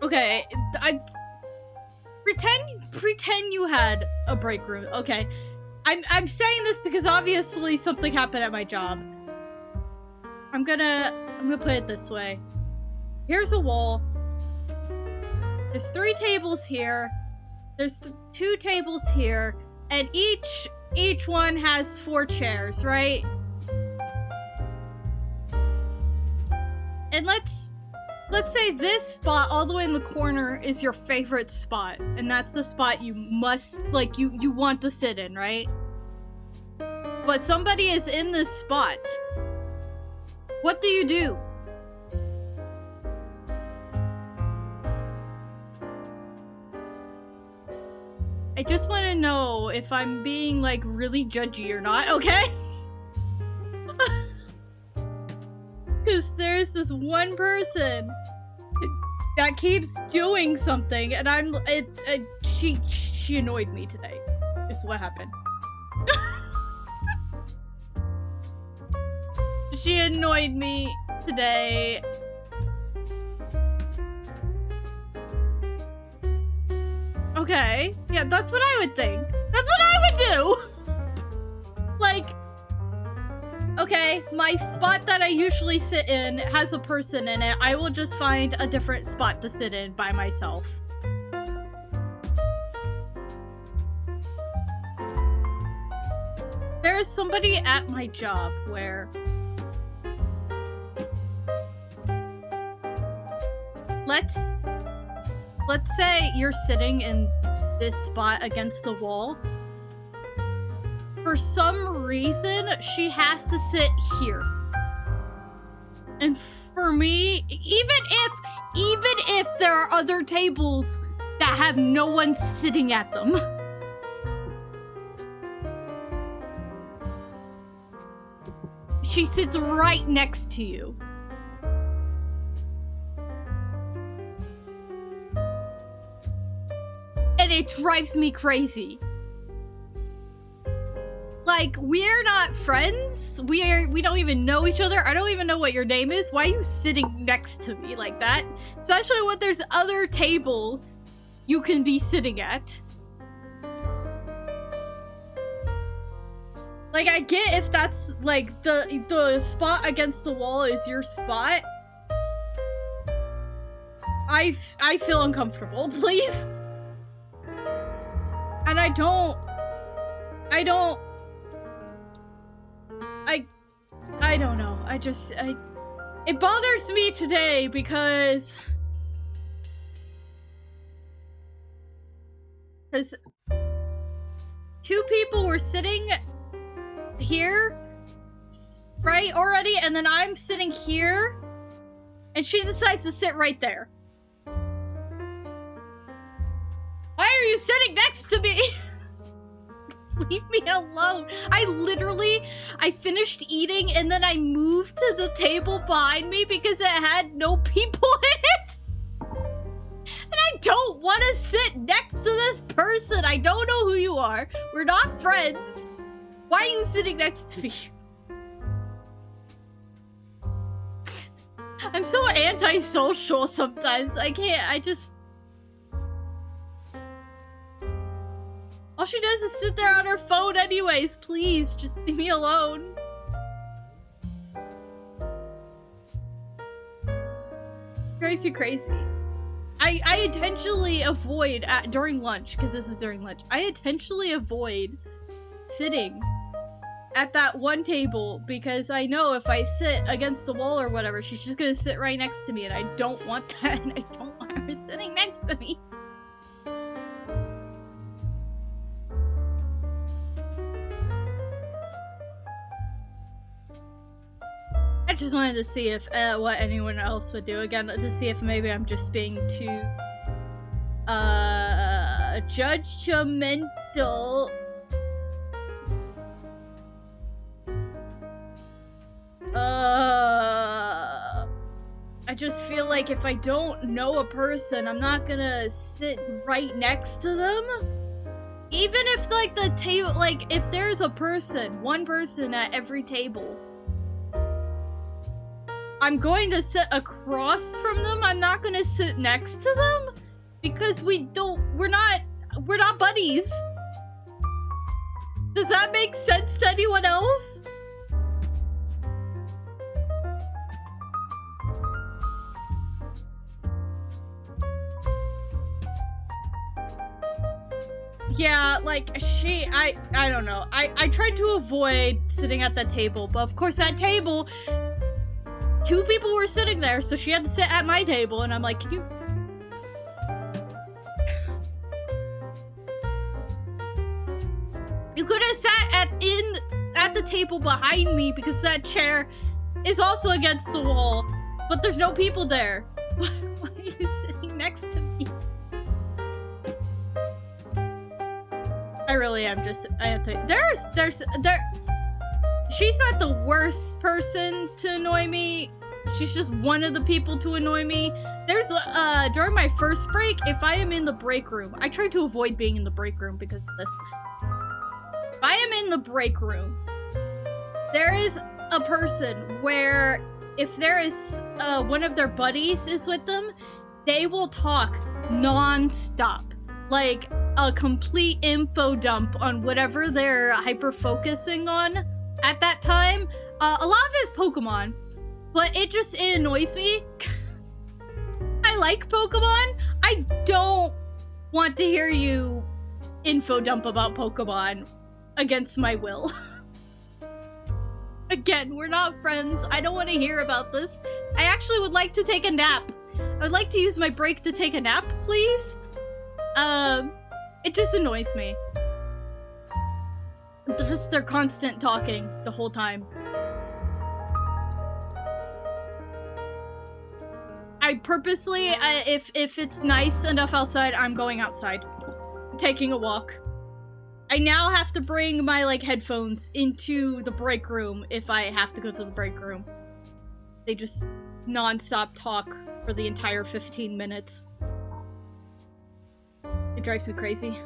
Okay, I pretend you had a break room. Okay, I'm saying this because obviously something happened at my job. I'm gonna put it this way. Here's a wall. There's 3 tables here. There's 2 tables here, and each one has 4 chairs, right? And let's say this spot all the way in the corner is your favorite spot, and that's the spot you must, like, you want to sit in, right? But somebody is in this spot. What do you do? I just want to know if I'm being, like, really judgy or not, okay? Because there's this one person that keeps doing something, and she annoyed me today, is what happened. She annoyed me today. Okay. Yeah, that's what I would think. That's what I would do! Like, okay, my spot that I usually sit in has a person in it. I will just find a different spot to sit in by myself. There is somebody at my job where... Let's say you're sitting in this spot against the wall. For some reason, she has to sit here. And for me, even if there are other tables that have no one sitting at them, she sits right next to you. And it drives me crazy. Like, we're not friends. We don't even know each other. I don't even know what your name is. Why are you sitting next to me like that? Especially when there's other tables you can be sitting at. Like, I get if that's, like, the spot against the wall is your spot. I feel uncomfortable, please. And I don't know. It bothers me today because two people were sitting here, right, already, and then I'm sitting here, and she decides to sit right there. Why are you sitting next to me? Leave me alone. I finished eating and then I moved to the table behind me because it had no people in it. And I don't want to sit next to this person. I don't know who you are. We're not friends. Why are you sitting next to me? I'm so antisocial sometimes. All she does is sit there on her phone anyways. Please, just leave me alone. Crazy. I intentionally avoid, during lunch, because this is during lunch, I intentionally avoid sitting at that one table because I know if I sit against the wall or whatever, she's just gonna sit right next to me, and I don't want that, and I don't want her sitting next to me. I just wanted to see if what anyone else would do again, to see if maybe I'm just being too judgmental. I just feel like if I don't know a person, I'm not gonna sit right next to them. Even if, like, the table, like, if there's a person, one person at every table, I'm going to sit across from them. I'm not gonna sit next to them because we're not buddies. Does that make sense to anyone else? Yeah, like, I don't know. I tried to avoid sitting at that table, but of course that table, two people were sitting there, so she had to sit at my table, and I'm like, can you... You could have sat at the table behind me because that chair is also against the wall, but there's no people there. Why are you sitting next to me? I really am just, I have to, she's not the worst person to annoy me. She's just one of the people to annoy me. There's, during my first break, if I am in the break room, I try to avoid being in the break room because of this. If I am in the break room, there is a person where if there is, one of their buddies is with them, they will talk non-stop. Like, a complete info dump on whatever they're hyper-focusing on at that time. A lot of it is Pokemon, but it annoys me. I like Pokemon. I don't want to hear you info dump about Pokemon against my will. Again, we're not friends. I don't want to hear about this. I actually would like to take a nap. I would like to use my break to take a nap, please. It just annoys me. They're constant talking the whole time. I purposely, if it's nice enough outside, I'm going outside. Taking a walk. I now have to bring my, like, headphones into the break room if I have to go to the break room. They just non-stop talk for the entire 15 minutes. It drives me crazy.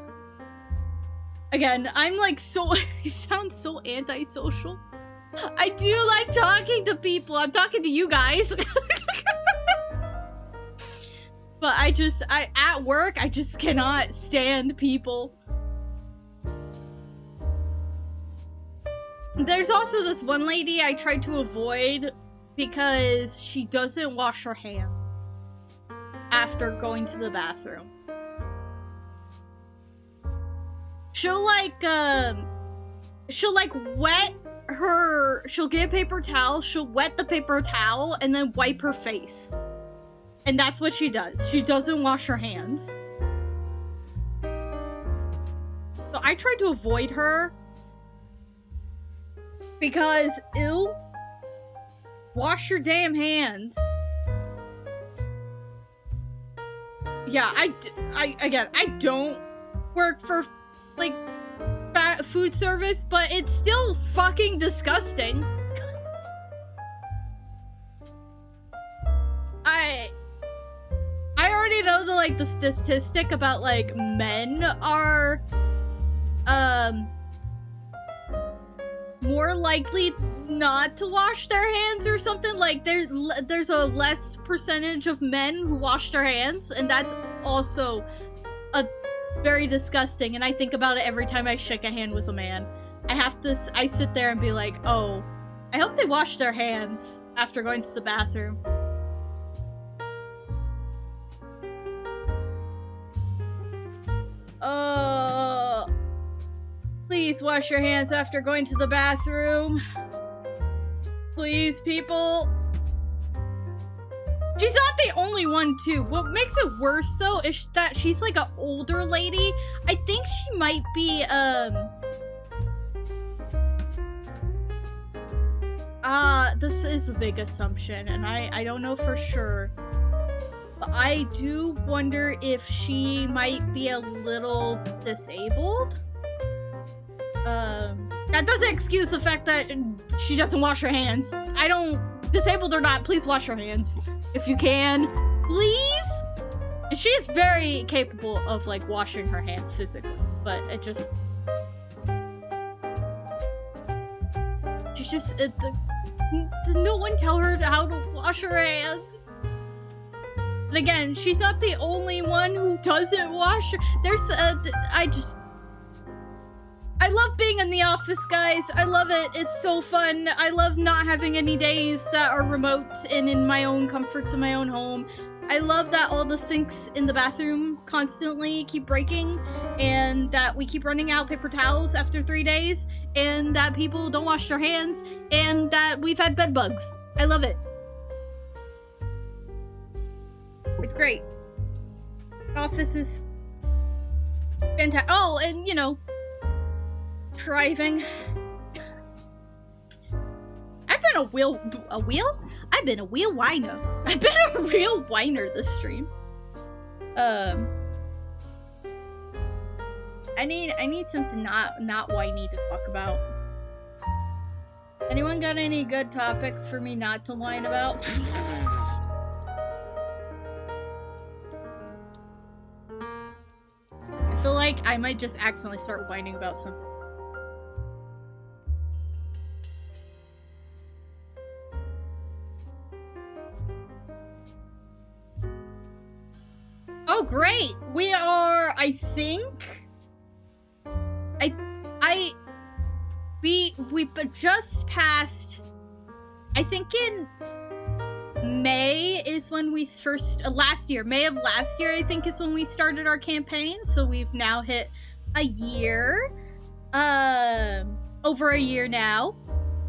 Again, I'm like so... it sounds so antisocial. I do like talking to people. I'm talking to you guys. But at work, I just cannot stand people. There's also this one lady I tried to avoid because she doesn't wash her hands after going to the bathroom. She'll get a paper towel, she'll wet the paper towel, and then wipe her face. And that's what she does. She doesn't wash her hands. So I tried to avoid her. Because, ew. Wash your damn hands. Yeah, I don't work for, like, food service, but it's still fucking disgusting. I already know the statistic about, like, men are, more likely not to wash their hands or something. Like, there's a less percentage of men who wash their hands, and that's also very disgusting, and I think about it every time I shake a hand with a man. I sit there and be like, oh, I hope they wash their hands after going to the bathroom. Please wash your hands after going to the bathroom. Please, people. She's not the only one, too. What makes it worse, though, is that she's, like, an older lady. I think she might be, this is a big assumption, and I don't know for sure. But I do wonder if she might be a little disabled. That doesn't excuse the fact that she doesn't wash her hands. Disabled or not, please wash your hands. If you can, please? And she is very capable of, like, washing her hands physically, but it just... did no one tell her how to wash her hands? And again, she's not the only one who doesn't wash her... I love being in the office, guys. I love it. It's so fun. I love not having any days that are remote and in my own comforts in my own home. I love that all the sinks in the bathroom constantly keep breaking, and that we keep running out paper towels after 3 days, and that people don't wash their hands, and that we've had bed bugs. I love it. It's great. Office is fantastic. Oh, and you know, thriving. I've been a real whiner. I've been a real whiner this stream. I need something not whiny to talk about. Anyone got any good topics for me not to whine about? I feel like I might just accidentally start whining about something. Oh, great! We are, I think... We just passed... I think in May is when we first... May of last year, I think, is when we started our campaign. So we've now hit a year. Over a year now.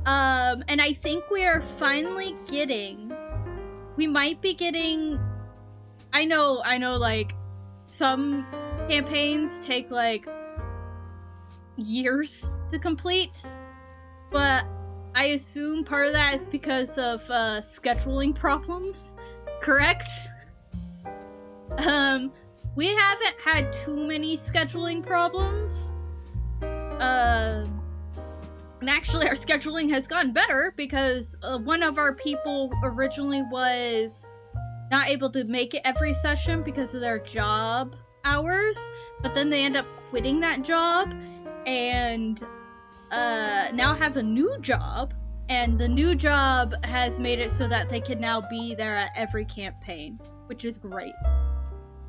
And I think we are finally getting... We might be getting... I know, like, some campaigns take, like, years to complete, but I assume part of that is because of, scheduling problems, correct? We haven't had too many scheduling problems, and actually our scheduling has gotten better because one of our people originally was not able to make it every session because of their job hours, but then they end up quitting that job and now have a new job, and the new job has made it so that they can now be there at every campaign, which is great.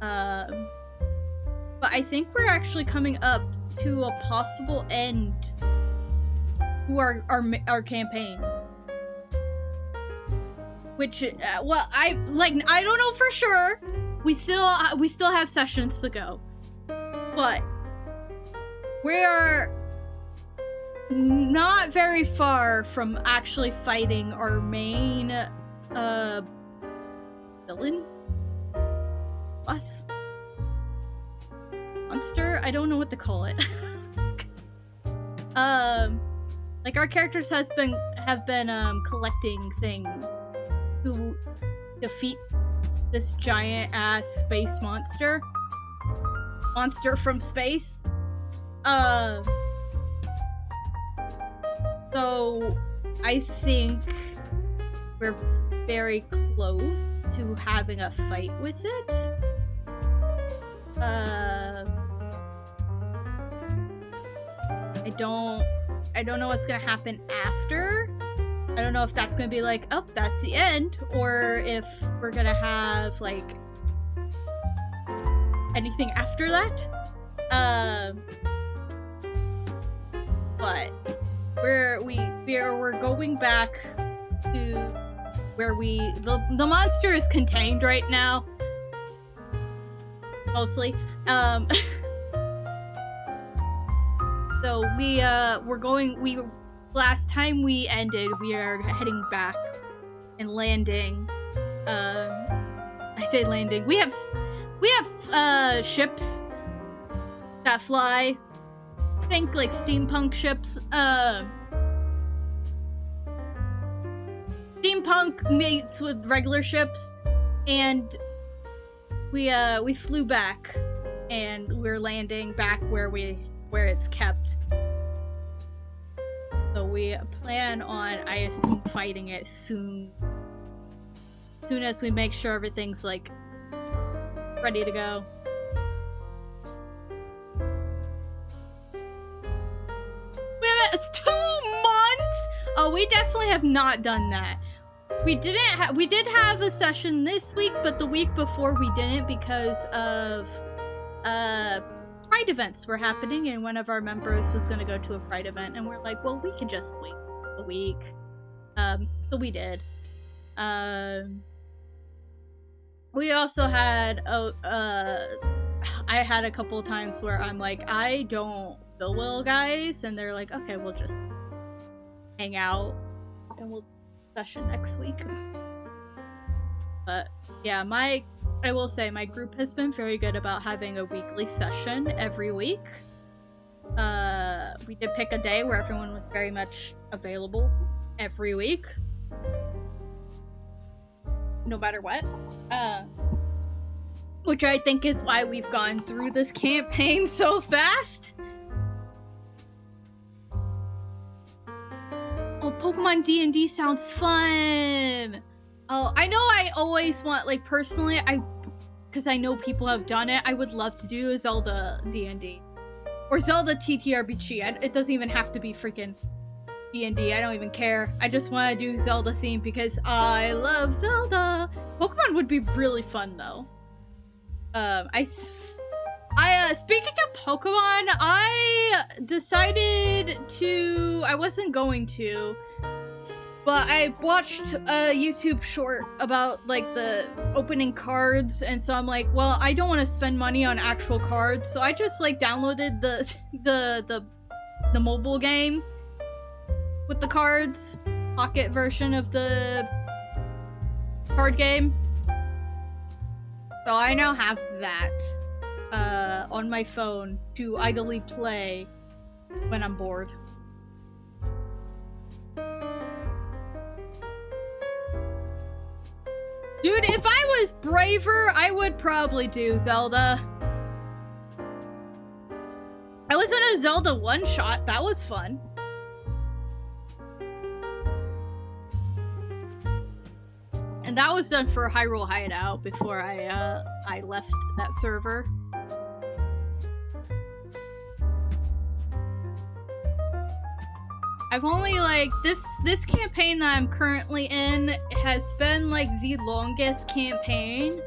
But I think we're actually coming up to a possible end to our campaign. Which, well, I don't know for sure. We still have sessions to go, but we are not very far from actually fighting our main villain, monster. I don't know what to call it. Like our characters have been collecting things to defeat this giant ass space monster from space. So I think we're very close to having a fight with it. I don't know what's gonna happen after. I don't know if that's gonna be like, oh, that's the end, or if we're gonna have like anything after that. But we're going back to where the monster is contained right now, mostly. So last time we ended, we are heading back and landing. I say landing. We have ships that fly. Think like steampunk ships. Steampunk mates with regular ships, and we flew back, and we're landing back where it's kept. So we plan on, I assume, fighting it soon. As soon as we make sure everything's like ready to go. We have 2 months. Oh, we definitely have not done that. We did have a session this week, but the week before we didn't because of Pride events were happening, and one of our members was going to go to a Pride event, and we're like, well, we can just wait a week. So we did. We also had I had a couple of times where I'm like, I don't feel well, guys, and they're like, okay, we'll just hang out and we'll session next week. But yeah, I will say my group has been very good about having a weekly session every week. We did pick a day where everyone was very much available every week, no matter what. Which I think is why we've gone through this campaign so fast. Oh, Pokemon D&D sounds fun! Oh, I know I always want, like, personally, because I know people have done it, I would love to do a Zelda D&D. Or Zelda TTRPG. It doesn't even have to be freaking D&D. I don't even care. I just want to do Zelda theme because I love Zelda. Pokemon would be really fun, though. Speaking of Pokemon, I decided to, I wasn't going to, but I watched a YouTube short about, like, the opening cards, and so I'm like, well, I don't want to spend money on actual cards, so I just, like, downloaded the mobile game with the cards, pocket version of the card game. So I now have that on my phone to idly play when I'm bored. Dude, if I was braver, I would probably do Zelda. I was in a Zelda one-shot. That was fun. And that was done for Hyrule Hideout before I left that server. I've only, like, this campaign that I'm currently in has been, like, the longest campaign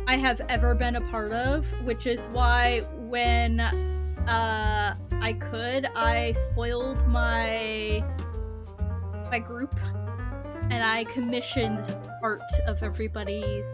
I have ever been a part of, which is why when I spoiled my group and I commissioned art of everybody's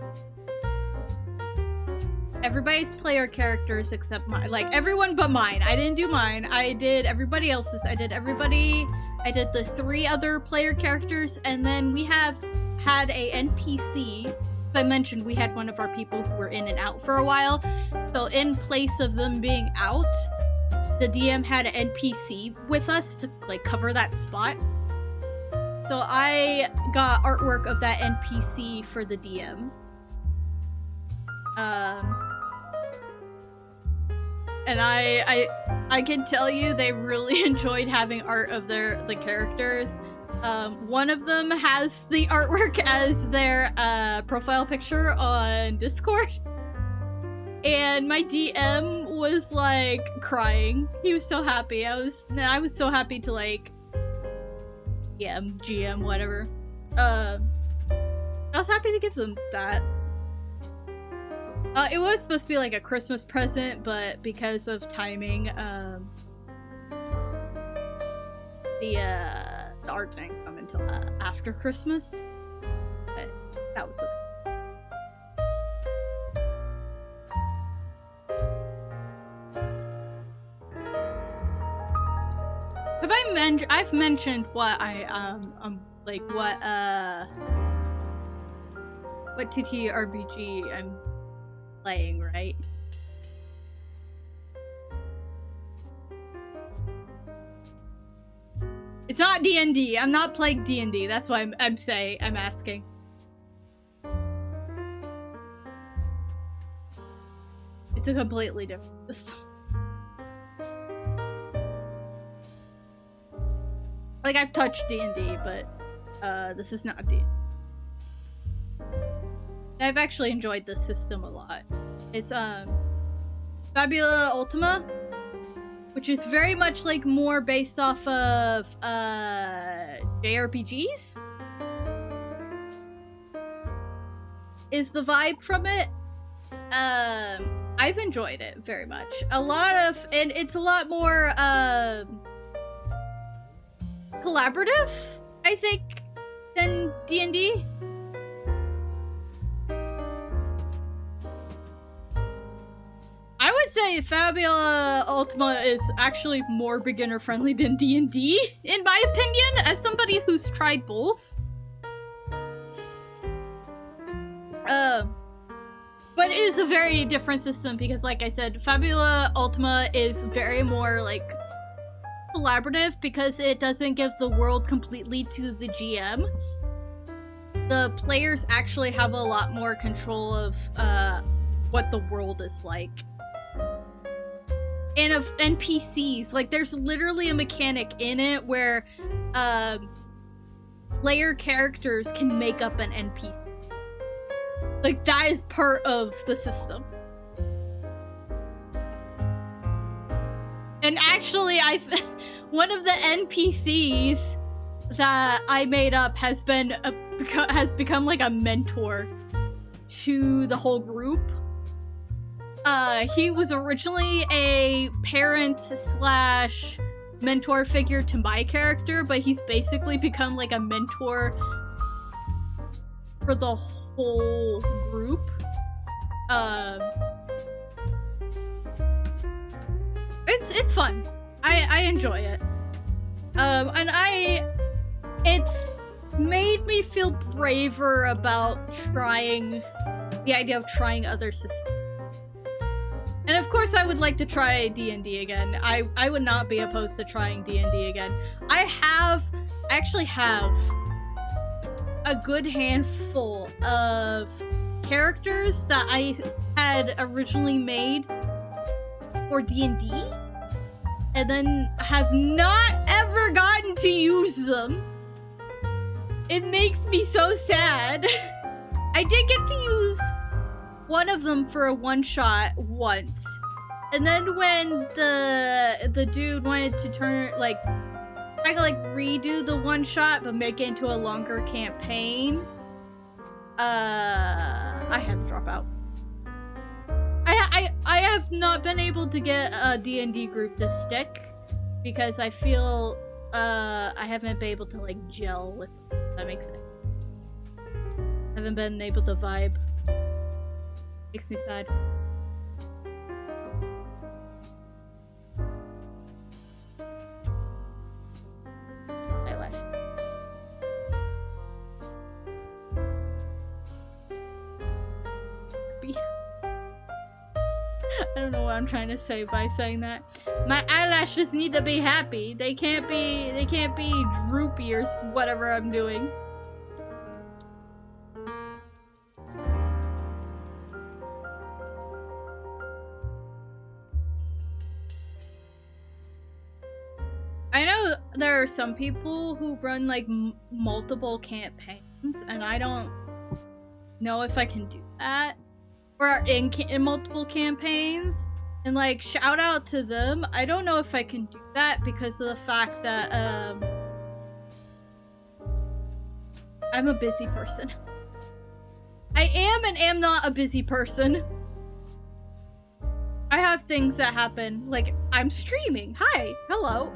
player characters except mine. Like, everyone but mine. I didn't do mine. I did everybody else's. I did the 3 other player characters, and then we have had a NPC. As I mentioned, we had one of our people who were in and out for a while. So in place of them being out, the DM had an NPC with us to, like, cover that spot. So I got artwork of that NPC for the DM. And I can tell you they really enjoyed having art of the characters. One of them has the artwork as their profile picture on Discord. And my DM was like crying. He was so happy. I was so happy to like GM, whatever. I was happy to give them that. It was supposed to be like a Christmas present, but because of timing, the art didn't come until after Christmas. But that was okay. I've mentioned what what TTRPG I'm playing, right? It's not D&D. I'm not playing D&D. That's why I'm asking. It's a completely different system. Like, I've touched D&D, but this is not D&D. I've actually enjoyed this system a lot. It's Fabula Ultima, which is very much like more based off of JRPGs. Is the vibe from it. I've enjoyed it very much. And it's a lot more collaborative, I think, than D&D. I would say Fabula Ultima is actually more beginner friendly than D&D, in my opinion, as somebody who's tried both. But it is a very different system because, like I said, Fabula Ultima is very more, like, collaborative because it doesn't give the world completely to the GM. The players actually have a lot more control of what the world is like. And of NPCs. Like, there's literally a mechanic in it where player characters can make up an NPC. Like, that is part of the system. And actually, one of the NPCs that I made up has become like a mentor to the whole group. He was originally a parent / mentor figure to my character, but he's basically become like a mentor for the whole group. It's fun. I enjoy it. And it's made me feel braver about the idea of trying other systems. And of course I would like to try D&D again. I would not be opposed to trying D&D again. I actually have a good handful of characters that I had originally made for D&D and then have not ever gotten to use them. It makes me so sad. I did get to use one of them for a one-shot once. And then when the dude wanted to turn, like, I could, like, redo the one-shot, but make it into a longer campaign, I had to drop out. I have not been able to get a D&D group to stick, because I feel, I haven't been able to, like, gel with them, if that makes sense. I haven't been able to vibe. Makes me sad. Eyelash. I don't know what I'm trying to say by saying that. My eyelashes need to be happy. They can't be droopy or whatever I'm doing. I know there are some people who run like multiple campaigns, and I don't know if I can do that. Or are in multiple campaigns, and like shout out to them. I don't know if I can do that because of the fact that I'm a busy person. I am and am not a busy person. I have things that happen, like I'm streaming. Hi, hello.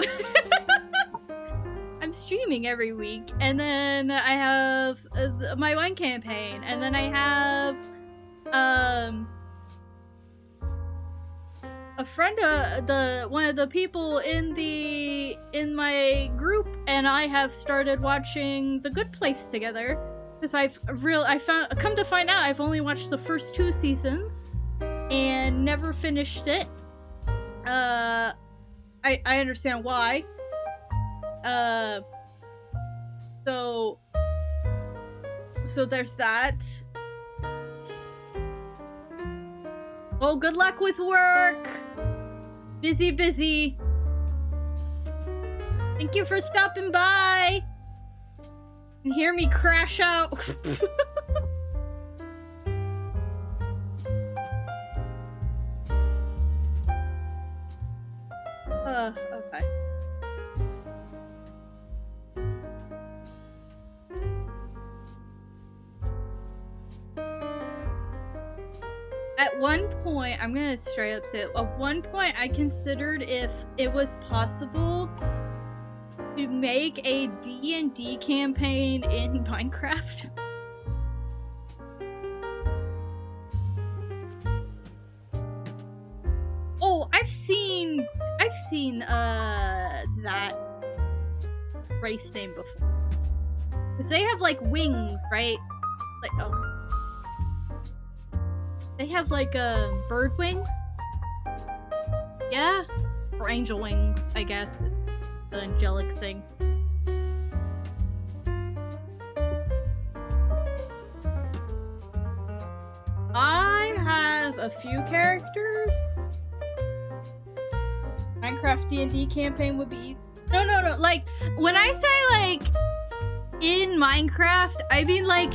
I'm streaming every week, and then I have my one campaign, and then I have a friend, one of the people in my group, and I have started watching The Good Place together, because come to find out I've only watched the first 2 seasons and never finished it. I understand why. So there's that. Oh, good luck with work. Busy, busy. Thank you for stopping by. You can hear me crash out. Okay. At one point, I'm gonna straight up say it, at one point I considered if it was possible to make a D&D campaign in Minecraft. Oh, I've seen that race name before. Because they have like wings, right? Like, oh. They have like bird wings? Yeah? Or angel wings, I guess. The angelic thing. I have a few characters. Minecraft D&D campaign would be easy. No. Like, when I say like in Minecraft, I mean like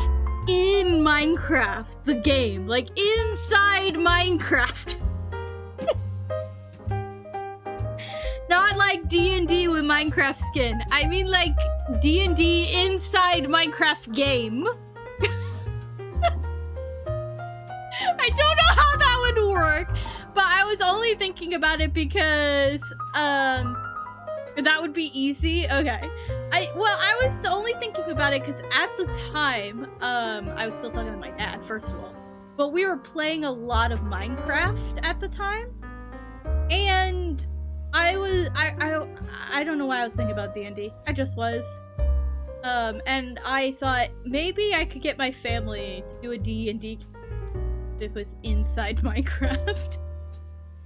in Minecraft, the game. Like inside Minecraft. Not like D&D with Minecraft skin. I mean like D&D inside Minecraft game. I don't know how that would work, but I was only thinking about it because that would be easy. Okay. I was only thinking about it because at the time, I was still talking to my dad, first of all, but we were playing a lot of Minecraft at the time, and I don't know why I was thinking about D&D. I just was. And I thought maybe I could get my family to do a D&D if it was inside Minecraft.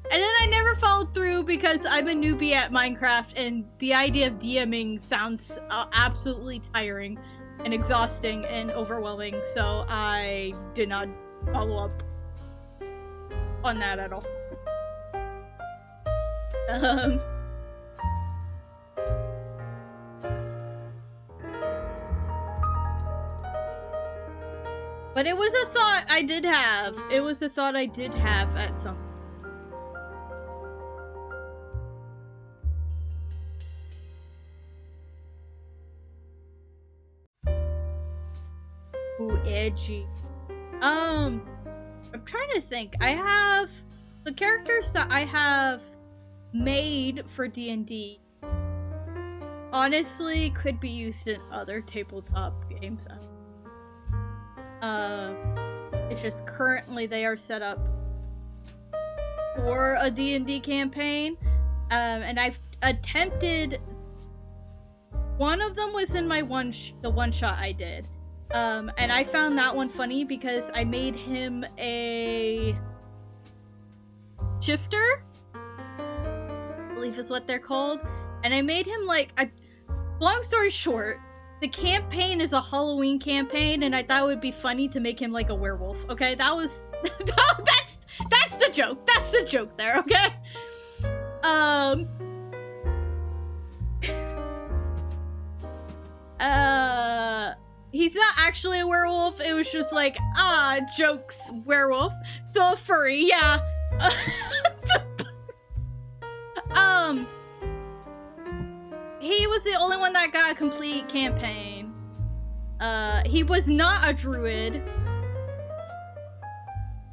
And then I never followed through because I'm a newbie at Minecraft, and the idea of DMing sounds absolutely tiring and exhausting and overwhelming, so I did not follow up on that at all. But it was a thought I did have. It was a thought I did have at some. Ooh, edgy. I'm trying to think. I have the characters that I have made for D&D. Honestly, could be used in other tabletop games. It's just currently they are set up for a D&D campaign. And I've attempted. One of them was in my the one shot I did. And I found that one funny because I made him a shifter, I believe is what they're called. And I made him like, long story short, the campaign is a Halloween campaign, and I thought it would be funny to make him like a werewolf. Okay, that was, that's the joke. That's the joke there, okay? He's not actually a werewolf. It was just like, jokes, werewolf. So a furry, yeah. He was the only one that got a complete campaign. He was not a druid.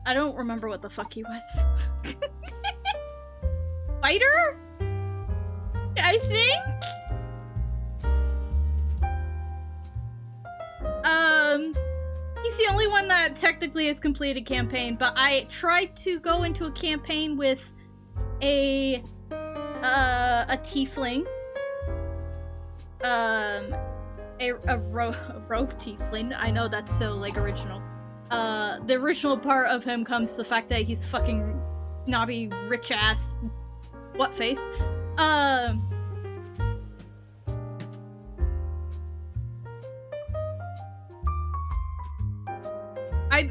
I don't remember what the fuck he was. Fighter? I think? He's the only one that technically has completed a campaign, but I tried to go into a campaign with a tiefling. A rogue tiefling. I know that's so, like, original. The original part of him comes the fact that he's fucking snobby, rich-ass what-face.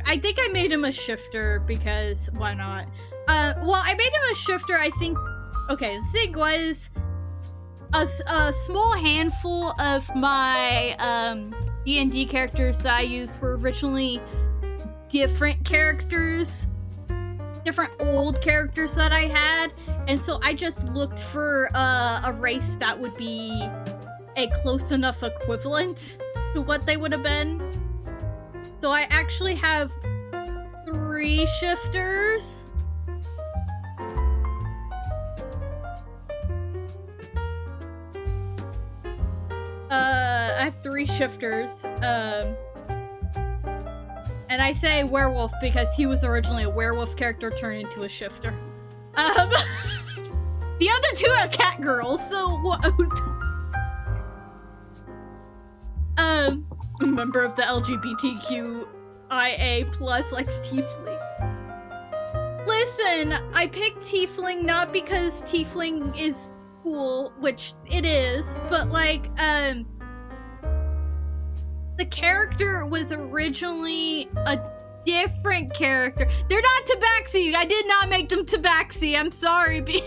I think I made him a shifter because why not? Well, I made him a shifter, I think. Okay, the thing was, a small handful of my D&D characters that I used were originally different characters, different old characters that I had, and so I just looked for a race that would be a close enough equivalent to what they would have been. So I actually have 3 shifters. I have 3 shifters. And I say werewolf because he was originally a werewolf character turned into a shifter. The other 2 are cat girls, so what? A member of the LGBTQIA plus likes tiefling. Listen, I picked tiefling not because tiefling is cool, which it is, but like, the character was originally a different character. They're not tabaxi. I did not make them tabaxi. I'm sorry, but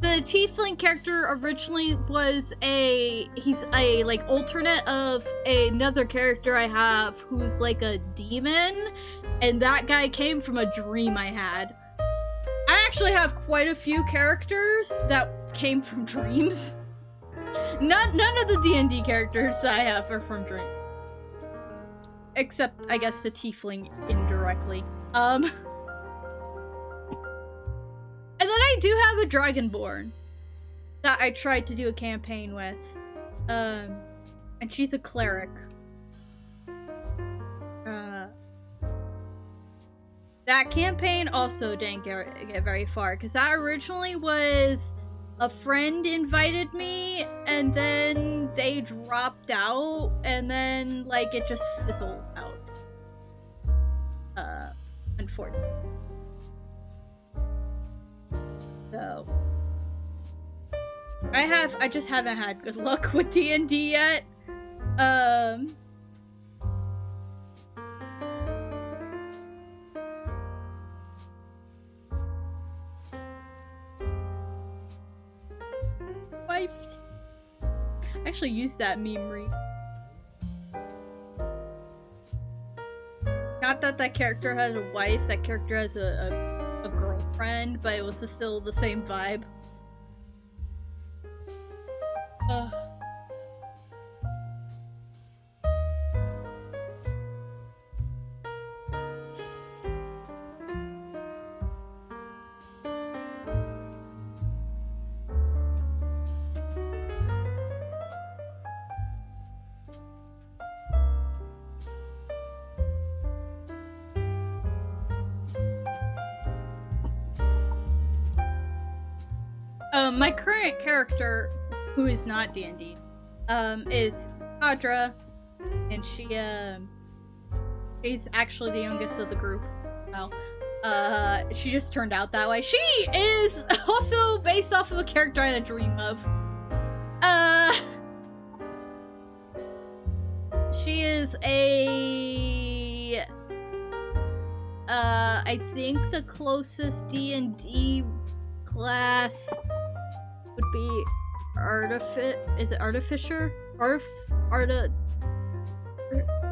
the tiefling character originally was he's a like alternate of another character I have who's like a demon, and that guy came from a dream I had. I actually have quite a few characters that came from dreams. None of the D&D characters I have are from dreams. Except, I guess, the tiefling indirectly. And then I do have a dragonborn that I tried to do a campaign with. And she's a cleric. That campaign also didn't get very far, because that originally was a friend invited me, and then they dropped out, and then, like, it just fizzled out. Unfortunately. So, I just haven't had good luck with D&D yet. wiped. I actually used that meme. Not that that character has a wife, that character has a girlfriend, but it was still the same vibe. My current character, who is not D&D, is Kadra, and she's actually the youngest of the group. Well, she just turned out that way. She is also based off of a character I had a dream of. She is I think the closest D&D class would be is it Artificer?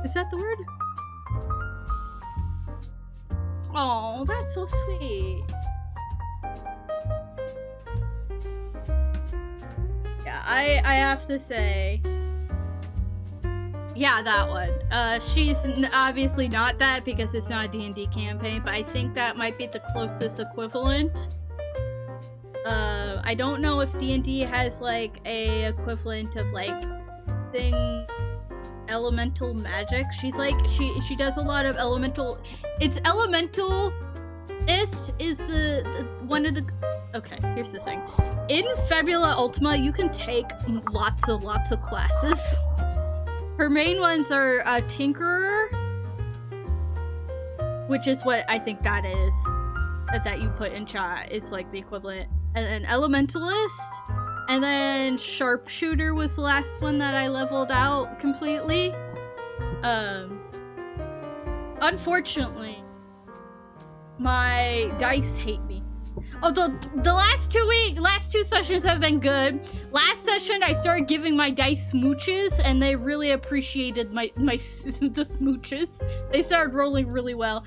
Is that the word? Oh, that's so sweet. Yeah, I have to say, yeah, that one. She's obviously not that because it's not a D&D campaign, but I think that might be the closest equivalent. I don't know if D&D has like a equivalent of like elemental magic. She's like she does a lot of elemental. It's elementalist is the one of the. Okay, here's the thing. In Fabula Ultima, you can take lots of classes. Her main ones are Tinkerer, which is what I think that is. That you put in chat is like the equivalent. An Elementalist, and then Sharpshooter was the last one that I leveled out completely. Unfortunately, my dice hate me. Oh, the last two sessions have been good. Last session, I started giving my dice smooches, and they really appreciated the smooches. They started rolling really well.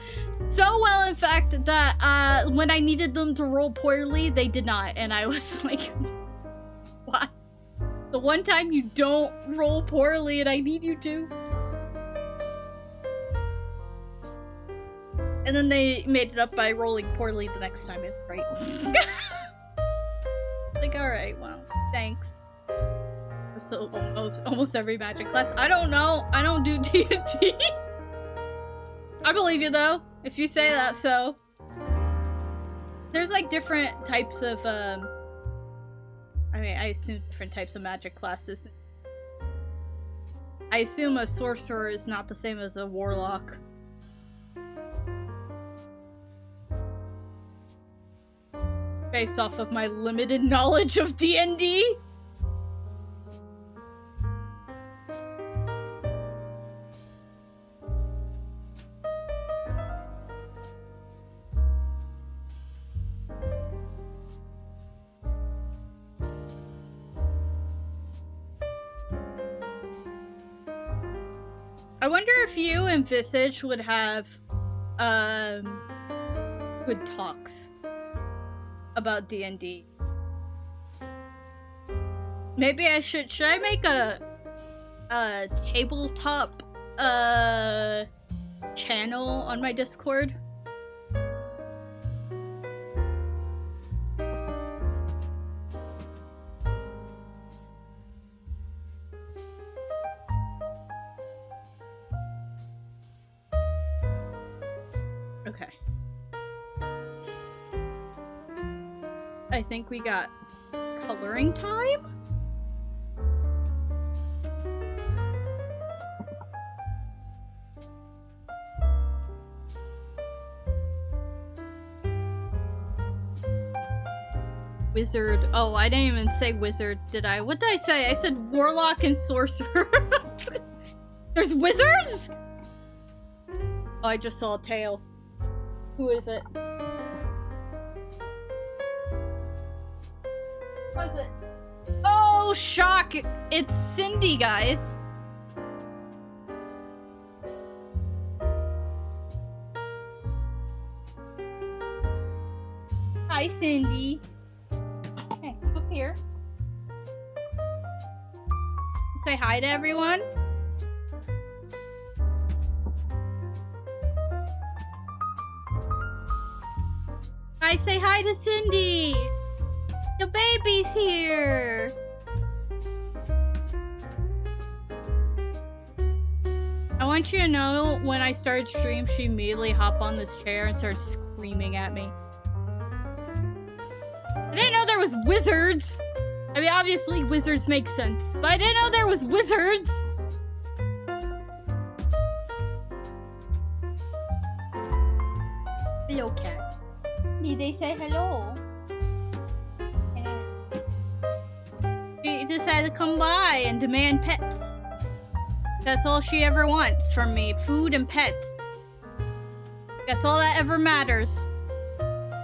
So well, in fact, that when I needed them to roll poorly, they did not, and I was like, "What? The one time you don't roll poorly, and I need you to." And then they made it up by rolling poorly the next time. It's great. Like, alright, well, thanks. So, almost every magic class. I don't know. I don't do D&D. I believe you, though, if you say that, so. There's, like, different types of, I mean, I assume different types of magic classes. I assume a sorcerer is not the same as a warlock. Based off of my limited knowledge of D&D. I wonder if you and Visage would have good talks about D&D. Maybe I should I make a tabletop channel on my Discord? Okay. I think we got coloring time? Wizard. Oh, I didn't even say wizard, did I? What did I say? I said warlock and sorcerer. There's wizards? Oh, I just saw a tail. Who is it? Was it? Oh, total shock. It's Cindy, guys. Hi, Cindy. Hey, come up here. Say hi to everyone. I say hi to Cindy. The baby's here. I want you to know, when I started stream, she immediately hopped on this chair and started screaming at me. I didn't know there was wizards. I mean, obviously wizards make sense, but I didn't know there was wizards. Hello, cat. Did they say hello? She decided to come by and demand pets. That's all she ever wants from me. Food and pets. That's all that ever matters.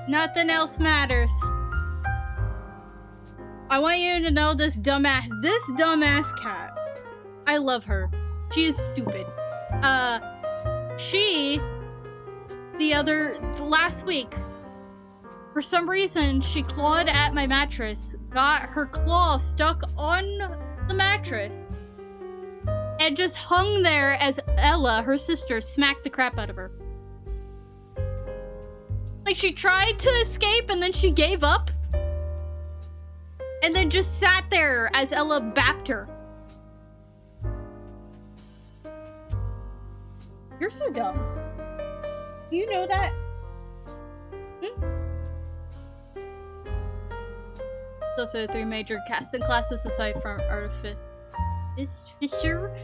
Nothing else matters. I want you to know this dumbass cat. I love her. She is stupid. Last week, for some reason, she clawed at my mattress, got her claw stuck on the mattress, and just hung there as Ella, her sister, smacked the crap out of her. Like, she tried to escape and then she gave up. And then just sat there as Ella bapped her. You're so dumb. You know that? Those are the 3 major casting classes aside from Artfight. Fisher.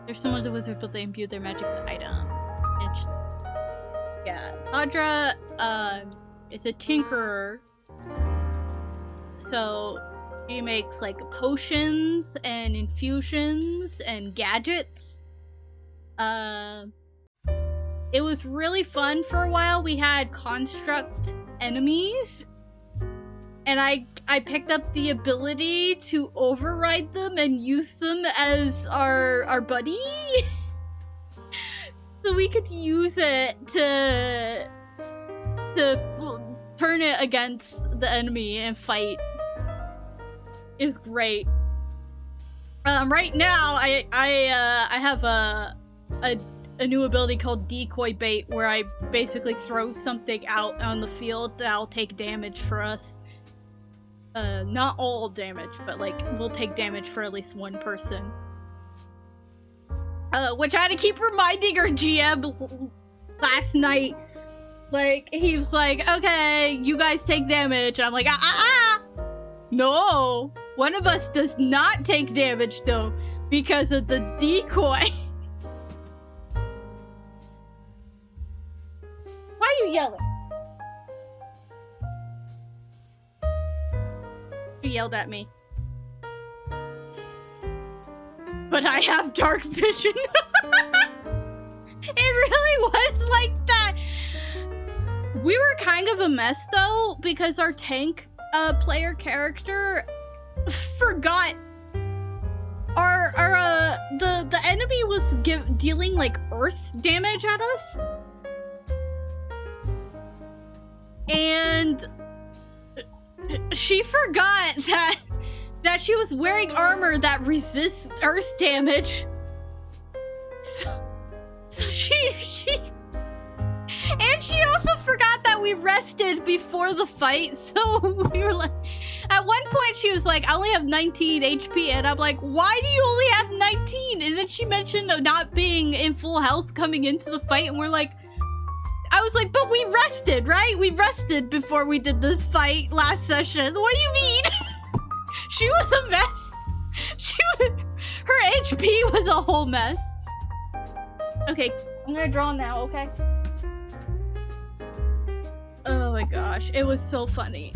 There's some of the wizards, but they imbue their magic with item. Yeah. Audra is a tinkerer. So she makes like potions and infusions and gadgets. It was really fun for a while. We had construct enemies. And I picked up the ability to override them and use them as our buddy. So we could use it to turn it against the enemy and fight. It was great. Right now I have a new ability called Decoy Bait, where I basically throw something out on the field that'll take damage for us. Not all damage, but like we'll take damage for at least one person. Which I had to keep reminding our GM last night. Like, he was like, okay, you guys take damage. I'm like, no, one of us does not take damage though, because of the decoy. Why are you yelling? She yelled at me. But I have dark vision. It really was like that. We were kind of a mess though, because our tank player character forgot the enemy was dealing like earth damage at us. And she forgot that she was wearing armor that resists earth damage. So she and she also forgot that we rested before the fight. So we were like, at one point she was like, I only have 19 HP, and I'm like, why do you only have 19? And then she mentioned not being in full health coming into the fight, and we're like, I was like, but we rested, right? We rested before we did this fight last session. What do you mean? She was a mess. Her HP was a whole mess. Okay, I'm gonna draw now, okay? Oh my gosh, it was so funny.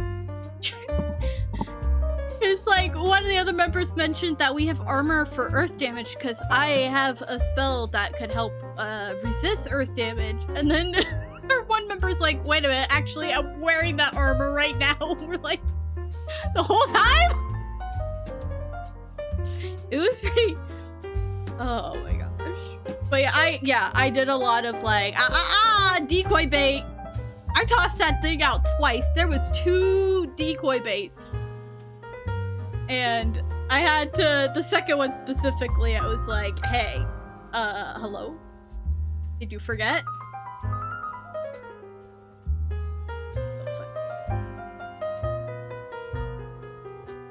It's like, one of the other members mentioned that we have armor for earth damage because I have a spell that could help resist earth damage. And then one member's like, wait a minute, actually I'm wearing that armor right now. We're like, the whole time? It was pretty... Oh my gosh. But yeah, I did a lot of like, decoy bait. I tossed that thing out twice. There was 2 decoy baits. And I had to, the second one specifically, I was like, hey, hello? Did you forget?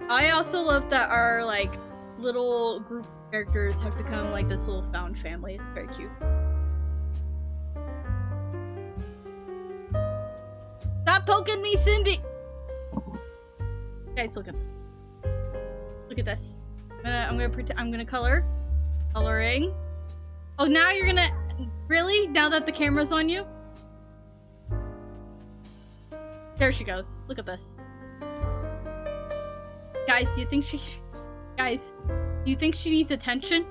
I also love that our, like, little group of characters have become, like, this little found family. It's very cute. Stop poking me, Cindy! Guys, look at this. I'm gonna color. Coloring. Oh, now you're gonna... Really? Now that the camera's on you? There she goes. Look at this. Guys, do you think she... Guys, do you think she needs attention?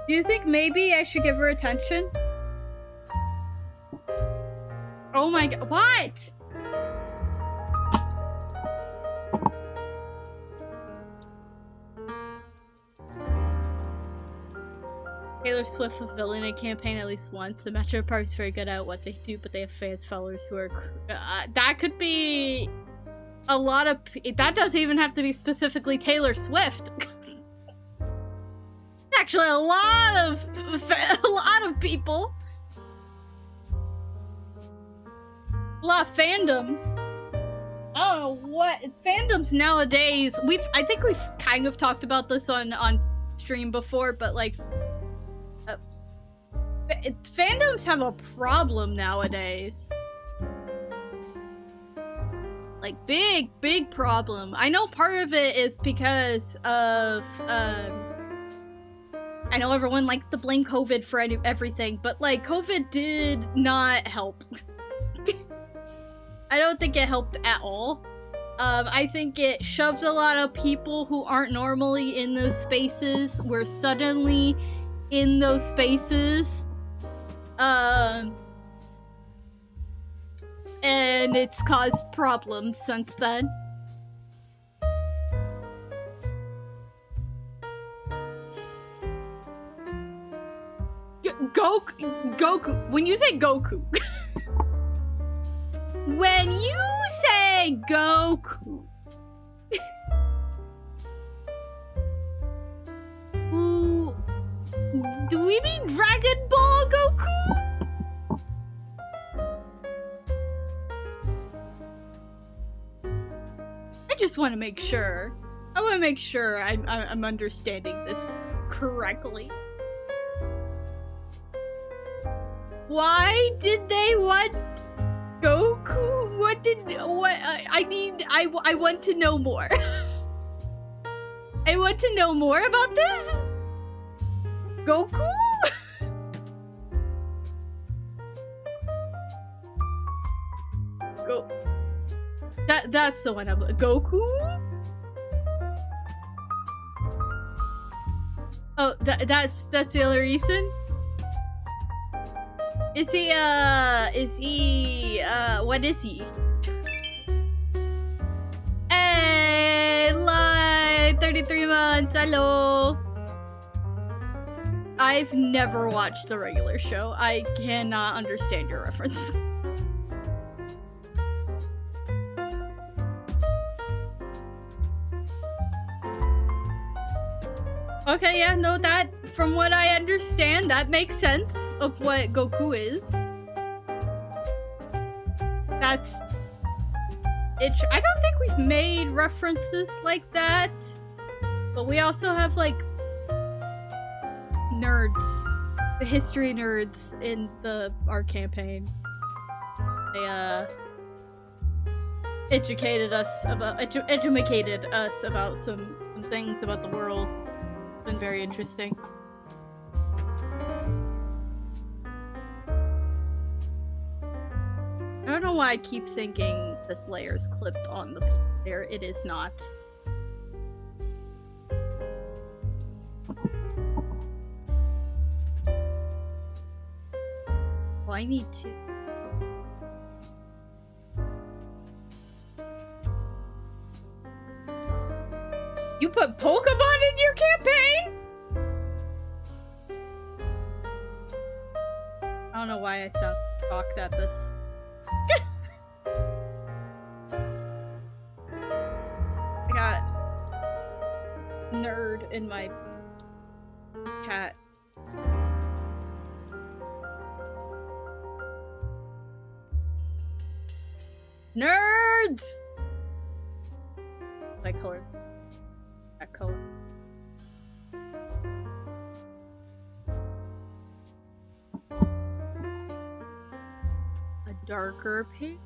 Do you think maybe I should give her attention? Oh my god. What? Taylor Swift fulfilling a campaign at least once. The Metro Park's very good at what they do, but they have fans, followers who are... that could be... a lot of... That doesn't even have to be specifically Taylor Swift. Actually, a lot of people. A lot of fandoms. I don't know what... Fandoms nowadays... I think we've kind of talked about this on stream before, but like... fandoms have a problem nowadays. Like, big problem. I know part of it is because of, I know everyone likes to blame COVID for everything, but, like, COVID did not help. I don't think it helped at all. I think it shoved a lot of people who aren't normally in those spaces, were suddenly in those spaces. And it's caused problems since then. Goku. When you say Goku. When you say Goku. Do we mean Dragon Ball Goku? I just want to make sure. I want to make sure I'm understanding this correctly. Why did they want Goku? I want to know more. I want to know more about this. Goku? That's the one I'm... Goku? Oh, that's the other reason? Is he, what is he? Hey, live! 33 months, hello! I've never watched the regular show. I cannot understand your reference. Okay, yeah, no, that, from what I understand, that makes sense of what Goku is. That's... I don't think we've made references like that. But we also have, like, nerds. The history nerds in our campaign. They, educated us about some things about the world. Been very interesting. I don't know why I keep thinking this layer is clipped on the page there. It is not. Well, I need to. You put Pokemon in your campaign? I don't know why I sound shocked at this. I got nerd in my chat. Nerds! That color. That color. A darker pink?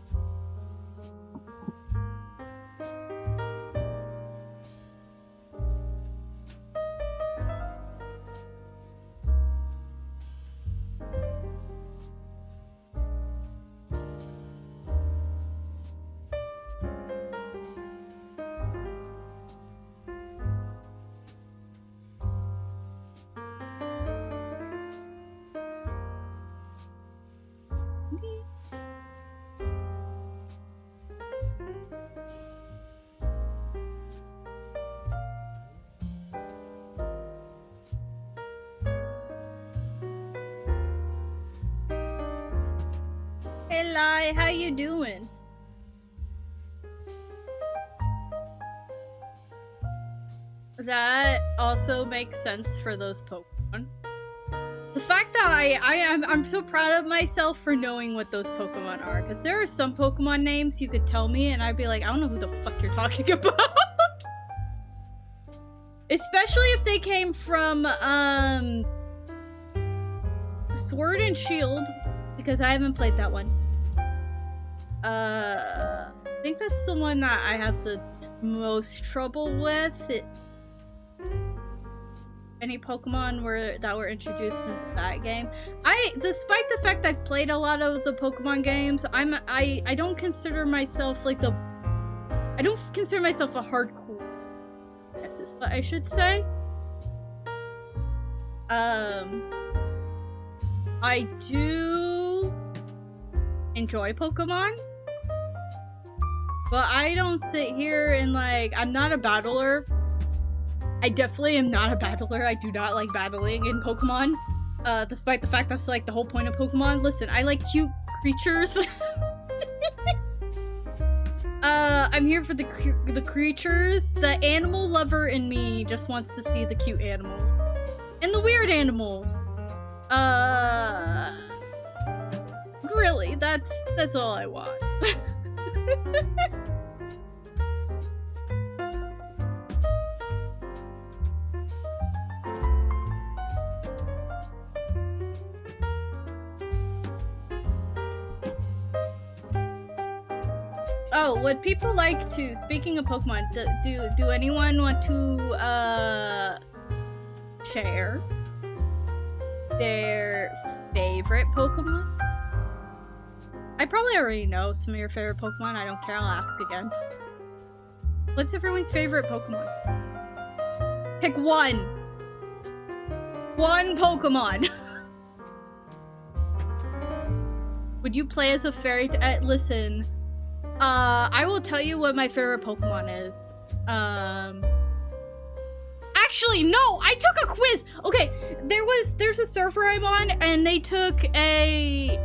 Hey Lai, how you doing? That also makes sense for those Pokemon. The fact that I'm so proud of myself for knowing what those Pokemon are, because there are some Pokemon names you could tell me and I'd be like, I don't know who the fuck you're talking about. Especially if they came from Sword and Shield, because I haven't played that one. I think that's the one that I have the most trouble with. Any Pokemon that were introduced in that game. Despite the fact I've played a lot of the Pokemon games, I don't consider myself like I don't consider myself a hardcore, I guess is what I should say. I do enjoy Pokemon, but I don't sit here and like, I'm not a battler. I definitely am not a battler. I do not like battling in Pokemon, despite the fact that's like the whole point of Pokemon. Listen, I like cute creatures. I'm here for the creatures. The animal lover in me just wants to see the cute animal. And the weird animals. Really, that's all I want. Oh, would people like to, speaking of Pokemon, do anyone want to share their favorite Pokemon? I probably already know some of your favorite Pokemon. I don't care. I'll ask again. What's everyone's favorite Pokemon? Pick one. One Pokemon. Would you play as a fairy? Listen. I will tell you what my favorite Pokemon is. Actually, no! I took a quiz! Okay, there's a server I'm on, and they took a...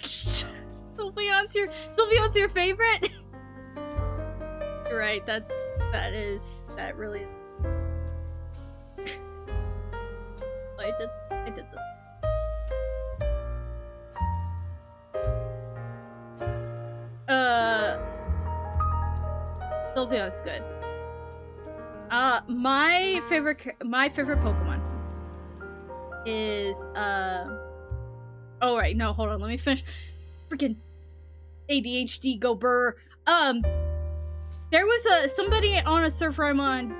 Sylveon's your favorite? You're right, that really is. I did this. Sylveon's good. My favorite Pokemon is oh right, no, hold on, let me finish. Freaking ADHD go burr. There was somebody on a server I'm on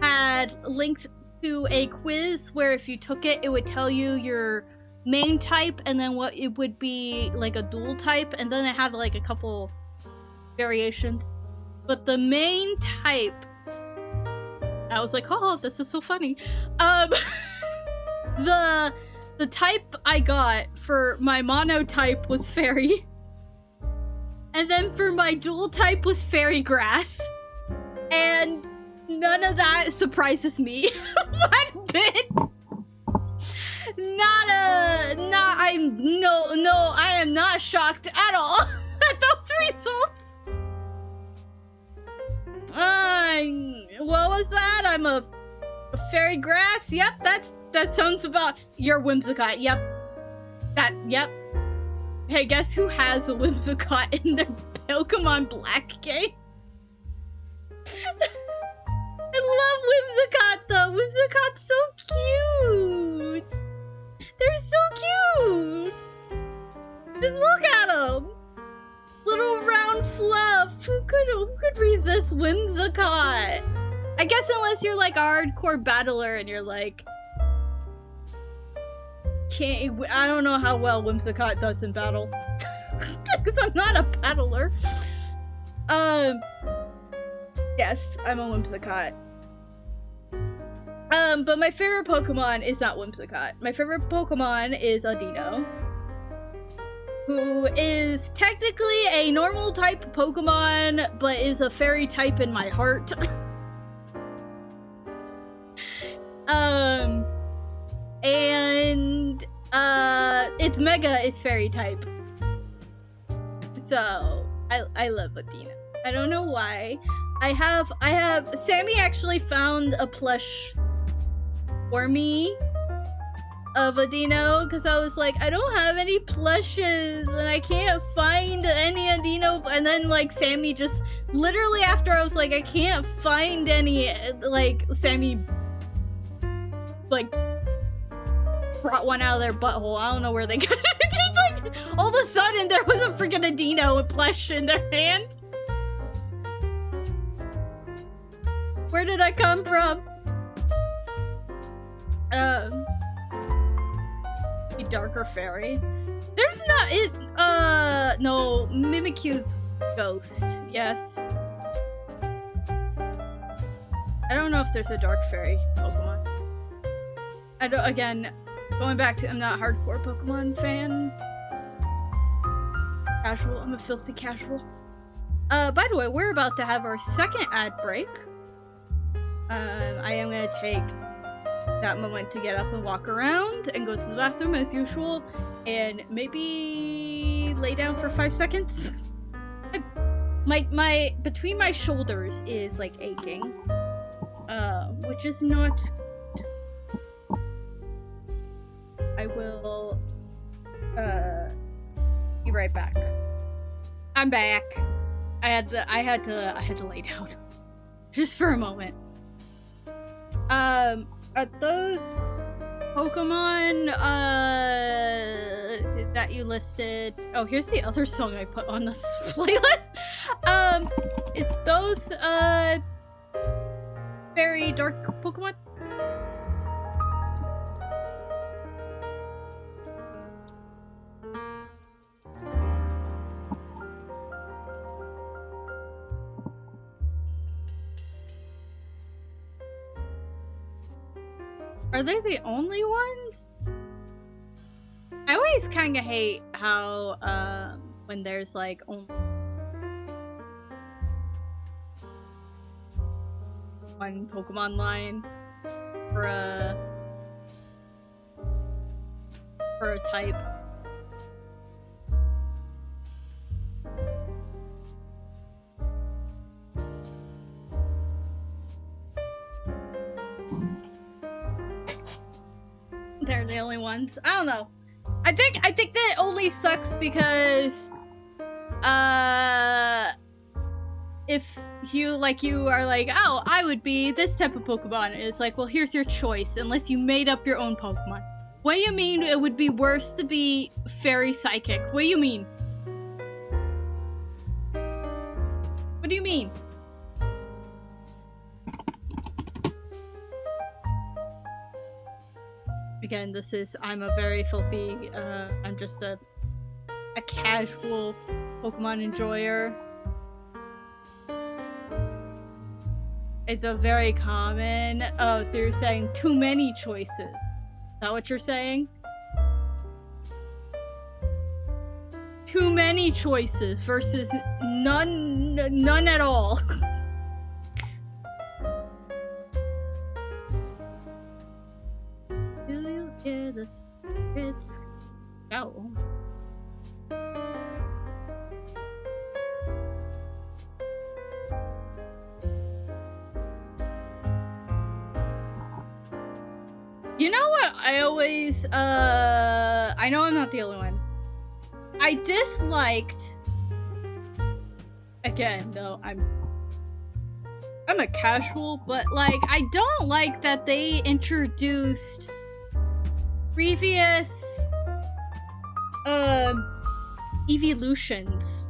had linked to a quiz where if you took it, it would tell you your main type and then what it would be like a dual type, and then it had like a couple variations. But the main type, I was like, oh, this is so funny. The type I got for my mono type was fairy. And then for my dual type was fairy grass. And none of that surprises me one bit. I am not shocked at all at those results. What was that? I'm a fairy grass? Yep, that sounds about your Whimsicott. Yep. Hey, guess who has a Whimsicott in their Pokemon Black game? I love Whimsicott though. Whimsicott's so cute. They're so cute. Just look at them. Little round fluff. Who could resist Whimsicott? I guess unless you're like a hardcore battler and you're like, I don't know how well Whimsicott does in battle. Because I'm not a battler. Yes, I'm a Whimsicott. But my favorite Pokemon is not Whimsicott. My favorite Pokemon is Audino, who is technically a normal type Pokemon, but is a fairy type in my heart. And its Mega is fairy type. So I love Audino. I don't know why. I have Sammy actually found a plush for me of Audino because I was like, I don't have any plushes and I can't find any Audino. And then like Sammy just literally after I was like, I can't find any, like Sammy like brought one out of their butthole. I don't know where they got it. Just like all of a sudden there was a freaking Audino with plush in their hand. Where did that come from? A darker fairy. There's not it. No, Mimikyu's ghost. Yes. I don't know if there's a dark fairy Pokemon. I don't. Again, going back to I'm not a hardcore Pokemon fan. Casual. I'm a filthy casual. By the way, we're about to have our second ad break. I am gonna take that moment to get up and walk around and go to the bathroom as usual and maybe lay down for 5 seconds. My between my shoulders is like aching, which is not. I will be right back. I'm back. I had to lay down just for a moment. Are those Pokemon that you listed? Oh, here's the other song I put on this playlist. Is those very dark Pokemon? Are they the only ones? I always kind of hate how, when there's like only one Pokemon line for a type. They're the only ones. I don't know. I think that only sucks because if you are like, oh, I would be this type of Pokemon, it's like, well, here's your choice unless you made up your own Pokemon. What do you mean it would be worse to be fairy psychic? What do you mean? What do you mean? Again, I'm a very filthy, I'm just a casual Pokemon enjoyer. It's a very common, oh, so you're saying too many choices. Is that what you're saying? too many choices versus none at all. Do you hear the spirits go? You know what I always, I know I'm not the only one. I disliked, again, though, I'm a casual, but, like, I don't like that they introduced previous, evolutions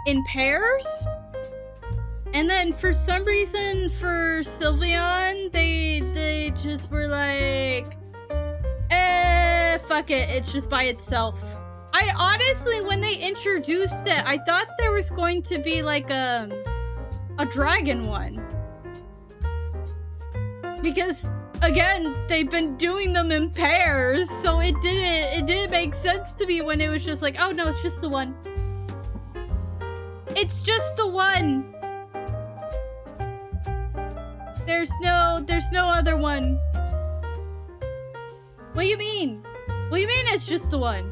in pairs. And then for some reason for Sylveon, they just were like, fuck it, it's just by itself. I honestly, when they introduced it, I thought there was going to be like a dragon one. Because again, they've been doing them in pairs, so it didn't make sense to me when it was just like, oh no, it's just the one. It's just the one. There's no other one. What do you mean? What do you mean it's just the one?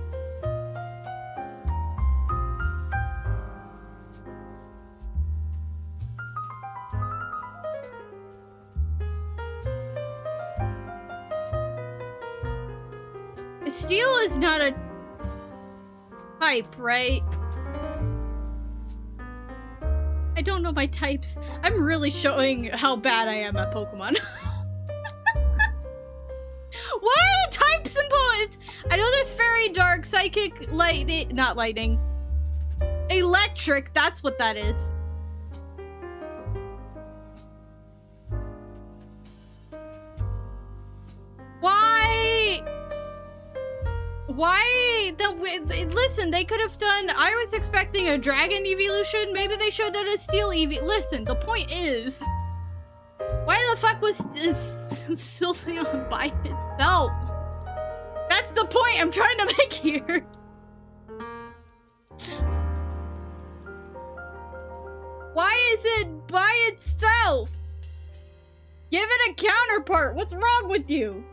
Steel is not a type, right? I don't know my types. I'm really showing how bad I am at Pokemon. What are the types and poets? I know there's Fairy, Dark, Psychic, Lightning, not Lightning. Electric, that's what that is. Why? Listen, they could have done, I was expecting a dragon evolution. Maybe they should have done a steel Listen, the point is, why the fuck was Sylveon by itself? That's the point I'm trying to make here. Why is it by itself? Give it a counterpart. What's wrong with you?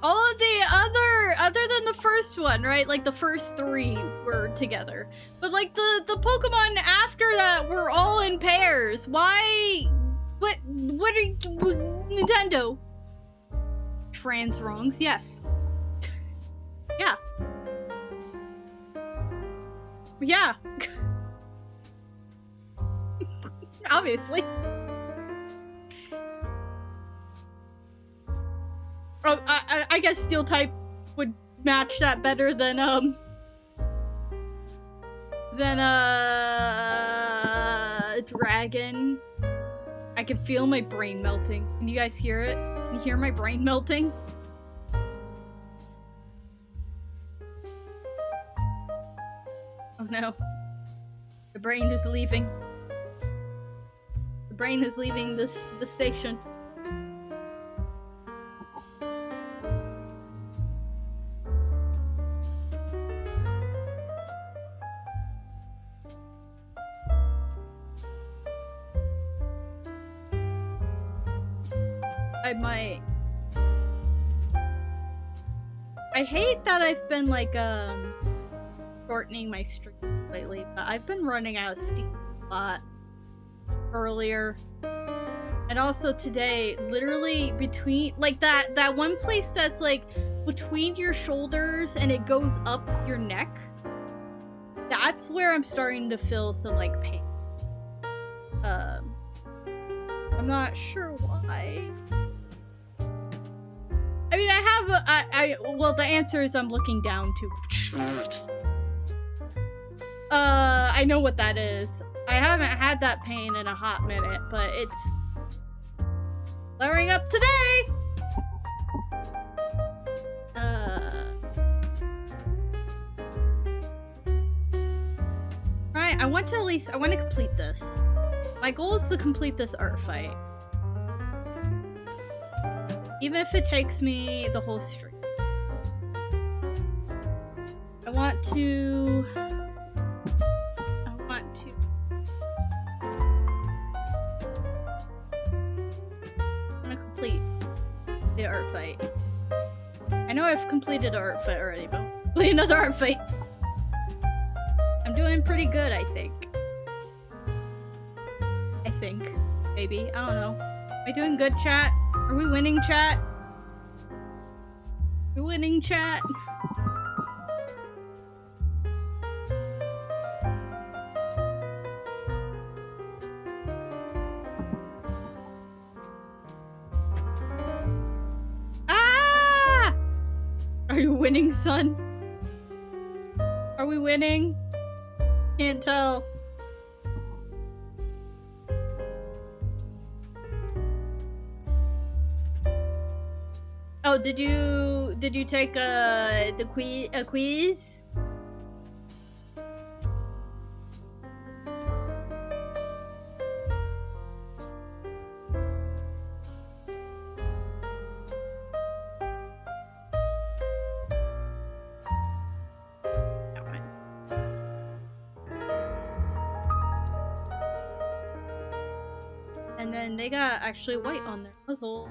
All of the other than the first one, right? Like the first three were together. But like the Pokemon after that were all in pairs. Why? What are you, Nintendo? Trans wrongs, yes. Yeah. Yeah. Obviously. Oh, I guess Steel type would match that better than Dragon. I can feel my brain melting. Can you guys hear it? Can you hear my brain melting? Oh no. The brain is leaving. The brain is leaving the station. I hate that I've been like shortening my stream lately, but I've been running out of steam a lot earlier. And also today, literally between like that one place that's like between your shoulders and it goes up your neck. That's where I'm starting to feel some like pain. I'm not sure why. I mean, well, the answer is I'm looking down too much. I know what that is. I haven't had that pain in a hot minute, but it's flaring up today! Right, want to at least, I want to complete this. My goal is to complete this art fight. Even if it takes me the whole stream. I want to complete the art fight. I know I've completed the art fight already, but I'll play another art fight. I'm doing pretty good, I think. Maybe. I don't know. Am I doing good, chat? Are we winning, chat? We're winning, chat? Ah! Are you winning, son? Are we winning? Can't tell. Oh, did you take a quiz? And then they got actually white on their muzzle.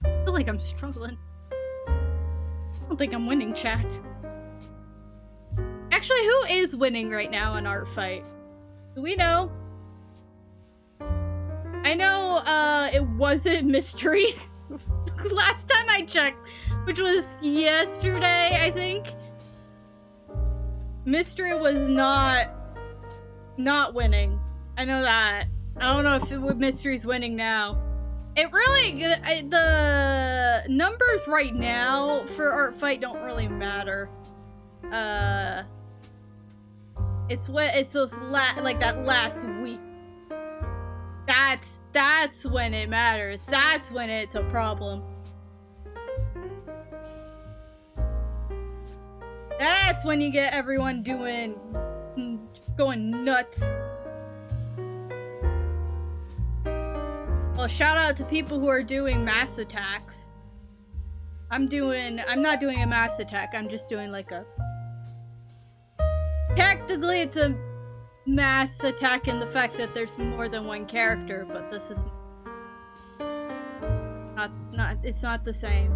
I feel like I'm struggling. I don't think I'm winning, chat. Actually, who is winning right now on Artfight? Do we know? I know, it wasn't Mystery. Last time I checked, which was yesterday, I think. Mystery was not winning. I know that. I don't know if Mystery's winning now. It really, the numbers right now for Artfight don't really matter. It's those like that last week. That's when it matters. That's when it's a problem. That's when you get everyone going nuts. Well, shout out to people who are doing mass attacks. I'm not doing a mass attack, I'm just doing like a... Technically it's a mass attack in the fact that there's more than one character, but this is it's not the same.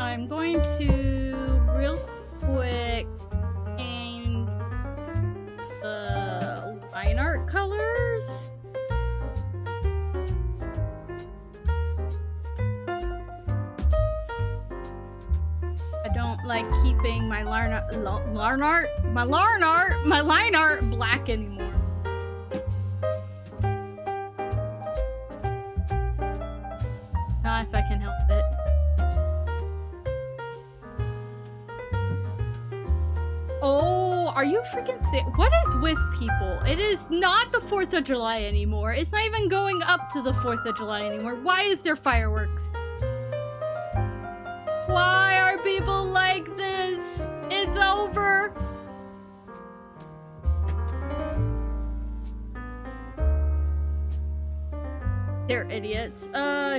I'm going to real quick change the line art colors. I don't like keeping my line art black anymore. Not if I can help it. Oh, are you freaking sick? What is with people? It is not the 4th of July anymore. It's not even going up to the 4th of July anymore. Why is there fireworks? Why are people like over. They're idiots.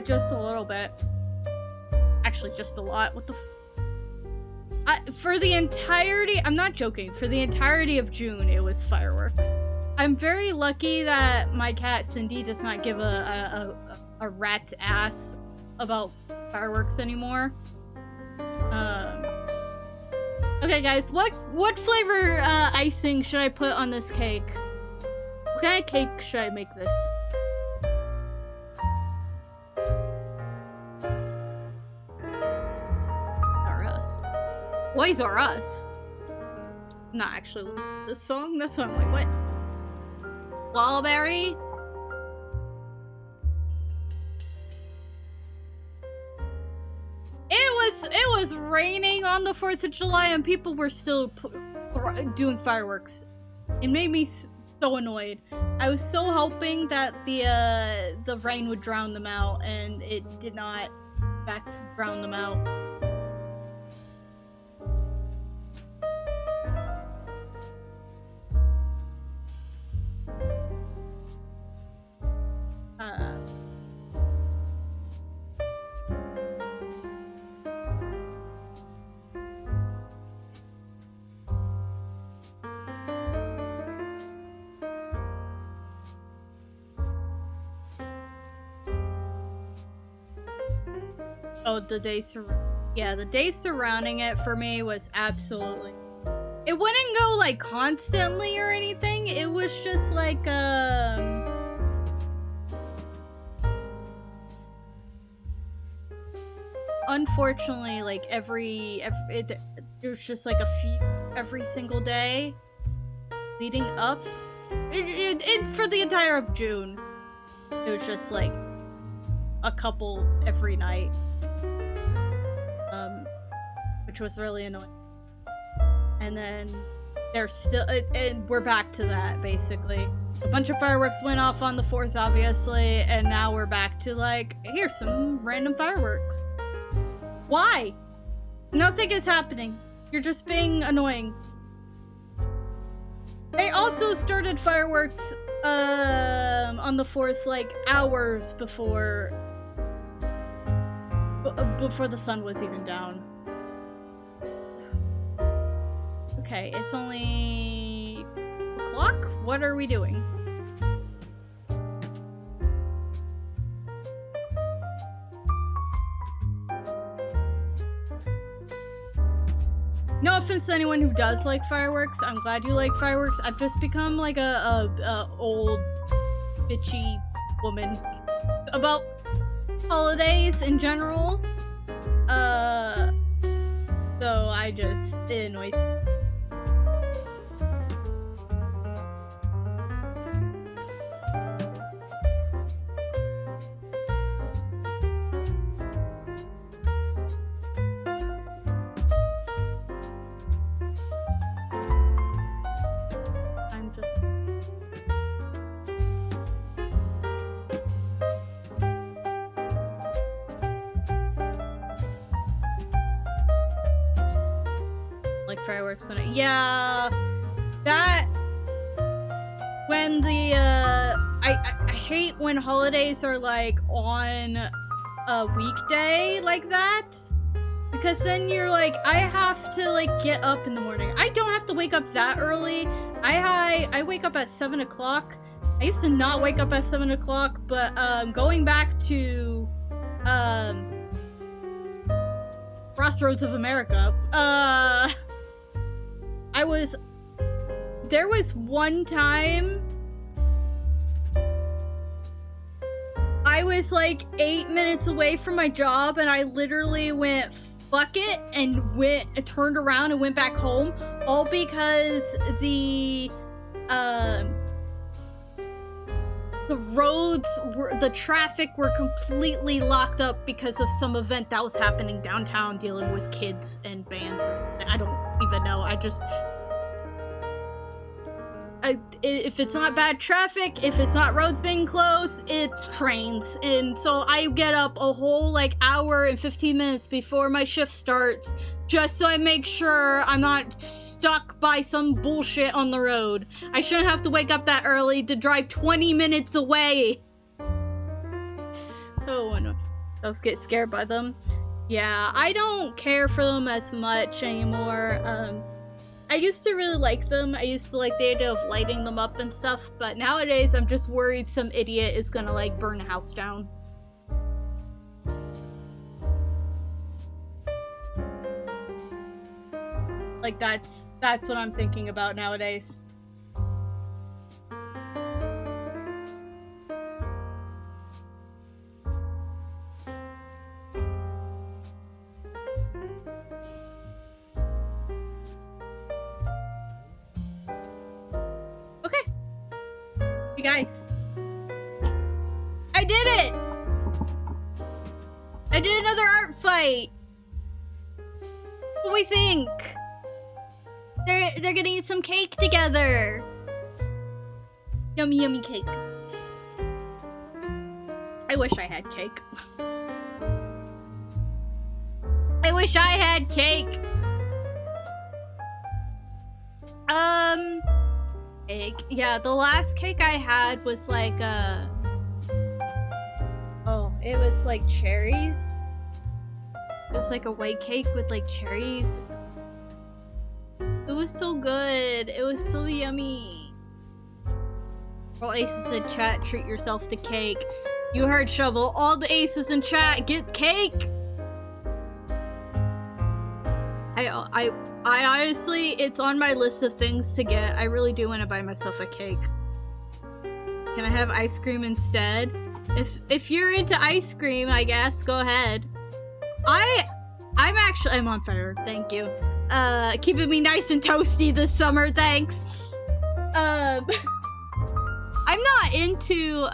Just a little bit. Actually, just a lot. What the for the entirety, I'm not joking, for the entirety of June, it was fireworks. I'm very lucky that my cat Cindy does not give a rat's ass about fireworks anymore. Okay guys, what flavor icing should I put on this cake? What kind of cake should I make this? Boys Are Us. Not actually this song. That's why I'm like, what? Wallberry? It was raining on the 4th of July and people were still doing fireworks. It made me so annoyed. I was so hoping that the rain would drown them out, and it did not, in fact, drown them out. Oh, the day surrounding it for me was absolutely... It wouldn't go, like, constantly or anything. It was just, like, unfortunately, like, it was just, like, a few every single day leading up. It for the entire of June, it was just, like, a couple every night. Which was really annoying. And then there's still, and we're back to that, basically. A bunch of fireworks went off on the 4th, obviously, and now we're back to, like, here's some random fireworks. Why? Nothing is happening. You're just being annoying. They also started fireworks, on the 4th, like, hours before the sun was even down. Okay, it's only o'clock? What are we doing? No offense to anyone who does like fireworks. I'm glad you like fireworks. I've just become like a old bitchy woman about holidays in general. So it annoys me. Fireworks when yeah, that when the I hate when holidays are like on a weekday like that, because then you're like, I have to like get up in the morning. I don't have to wake up that early. I wake up at 7 o'clock. I used to not wake up at 7 o'clock, but going back to Crossroads of America, there was one time I was like 8 minutes away from my job and I literally went fuck it and turned around and went back home, all because the roads the traffic were completely locked up because of some event that was happening downtown dealing with kids and bands. I don't even know. If it's not bad traffic, if it's not roads being closed, it's trains. And so I get up a whole like hour and 15 minutes before my shift starts just so I make sure I'm not stuck by some bullshit on the road. I shouldn't have to wake up that early to drive 20 minutes away. So annoying. I was get scared by them. Yeah, I don't care for them as much anymore. I used to really like them. I used to like the idea of lighting them up and stuff, but nowadays I'm just worried some idiot is gonna like burn a house down. Like that's what I'm thinking about nowadays. You guys, I did it! I did another art fight. What do we think? They're gonna eat some cake together. Yummy, yummy cake. I wish I had cake. I wish I had cake. Cake. Yeah, the last cake I had was like, oh, it was like cherries. It was like a white cake with like cherries. It was so good. It was so yummy. All aces in chat, treat yourself to cake. You heard Shovel. All the aces in chat, get cake. I honestly, it's on my list of things to get. I really do want to buy myself a cake. Can I have ice cream instead? If you're into ice cream, I guess, go ahead. I'm on fire, thank you. Keeping me nice and toasty this summer, thanks. I'm not into,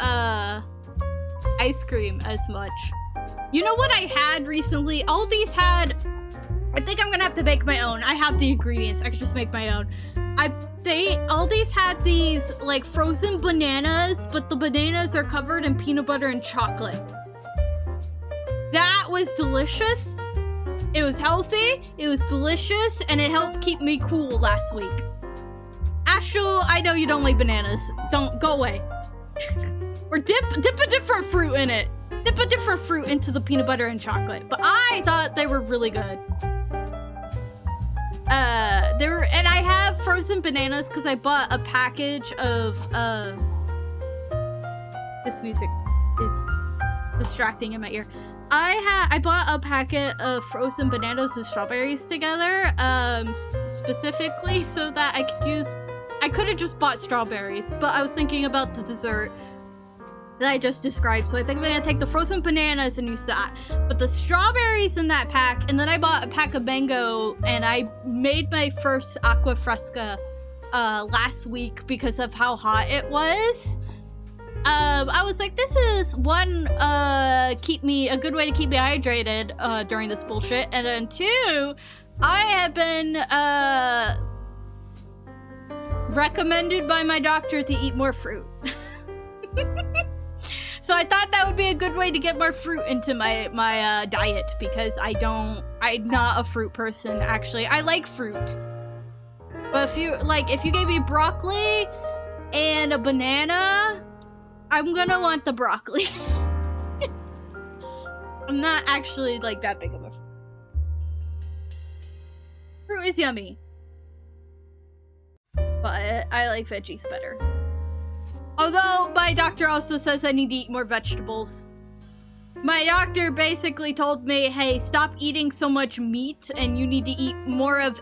ice cream as much. You know what I had recently? Aldi's had... I think I'm gonna have to make my own. I have the ingredients. I could just make my own. Aldi's had these like frozen bananas, but the bananas are covered in peanut butter and chocolate. That was delicious. It was healthy, it was delicious, and it helped keep me cool last week. Ashul, I know you don't like bananas. Don't, go away. Or dip a different fruit in it. Dip a different fruit into the peanut butter and chocolate. But I thought they were really good. And I have frozen bananas because I bought a package of, this music is distracting in my ear. I bought a packet of frozen bananas and strawberries together, specifically so that I could have just bought strawberries, but I was thinking about the dessert that I just described, so I think I'm gonna take the frozen bananas and use that. But the strawberries in that pack, and then I bought a pack of mango, and I made my first aqua fresca last week because of how hot it was. I was like, this is one, a good way to keep me hydrated during this bullshit, and then two, I have been recommended by my doctor to eat more fruit. So I thought that would be a good way to get more fruit into my diet, because I'm not a fruit person, actually. I like fruit. But if you gave me broccoli and a banana, I'm gonna want the broccoli. I'm not actually like that big of a fruit is yummy. But I like veggies better. Although, my doctor also says I need to eat more vegetables. My doctor basically told me, hey, stop eating so much meat, and you need to eat more of,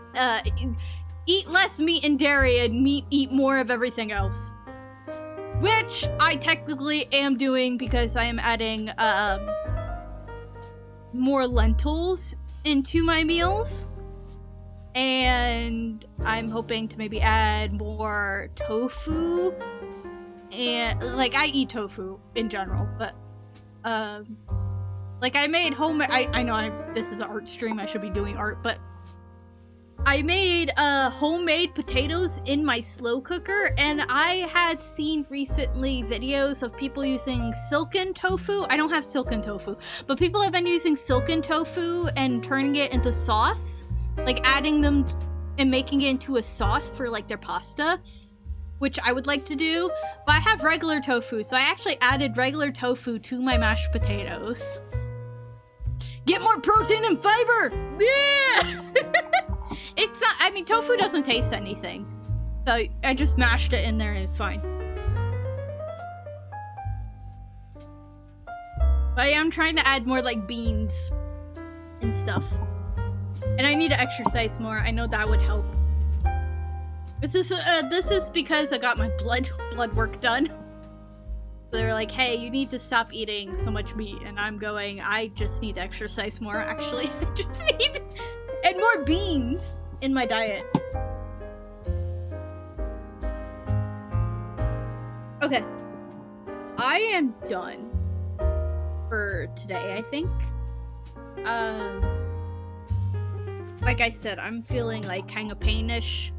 eat less meat and dairy, and eat more of everything else. Which I technically am doing, because I am adding, more lentils into my meals. And I'm hoping to maybe add more tofu. And, like, I eat tofu in general, but, like, I made I know this is an art stream, I should be doing art, but I made, homemade potatoes in my slow cooker, and I had seen recently videos of people using silken tofu. I don't have silken tofu, but people have been using silken tofu and turning it into sauce, like, adding them and making it into a sauce for like their pasta, which I would like to do, but I have regular tofu, so I actually added regular tofu to my mashed potatoes. Get more protein and fiber! Yeah! It's not, I mean, tofu doesn't taste anything. So I just mashed it in there and it's fine. But I am trying to add more like beans and stuff. And I need to exercise more. I know that would help. This is because I got my blood work done. They're like, hey, you need to stop eating so much meat. And I'm going, I just need to exercise more, actually. I just need... and more beans in my diet. Okay. I am done for today, I think. Like I said, I'm feeling like kind of painish.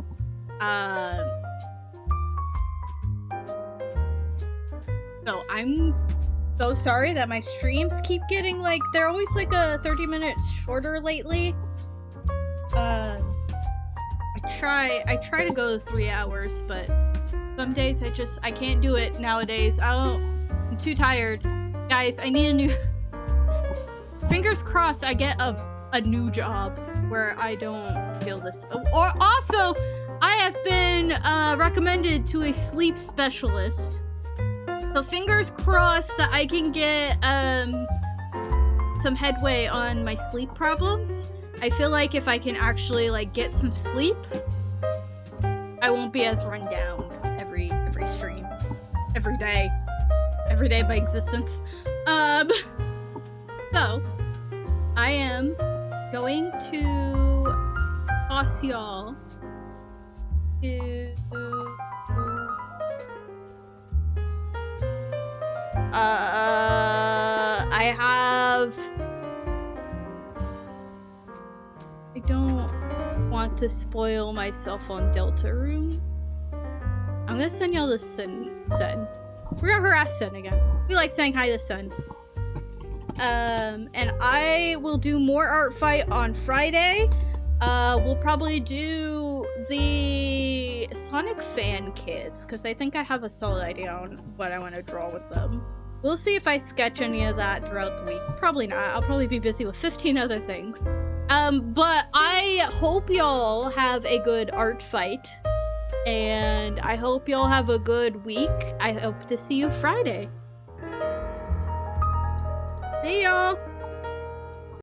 So I'm so sorry that my streams keep getting like, they're always like a 30 minutes shorter lately. I try to go 3 hours, but some days I can't do it nowadays. I'm too tired. Guys, I need a new, fingers crossed I get a new job where I don't feel this. Or also, I have been recommended to a sleep specialist. So fingers crossed that I can get some headway on my sleep problems. I feel like if I can actually like get some sleep, I won't be as run down every stream, every day of my existence. So I am going to toss y'all to I don't want to spoil myself on Deltarune. I'm gonna send y'all to Sen. We're gonna harass Sen again. We like saying hi to Sen. And I will do more Artfight on Friday. We'll probably do the Sonic fan kids, because I think I have a solid idea on what I want to draw with them. We'll see if I sketch any of that throughout the week. Probably not. I'll probably be busy with 15 other things. But I hope y'all have a good Artfight, and I hope y'all have a good week. I hope to see you Friday. See y'all!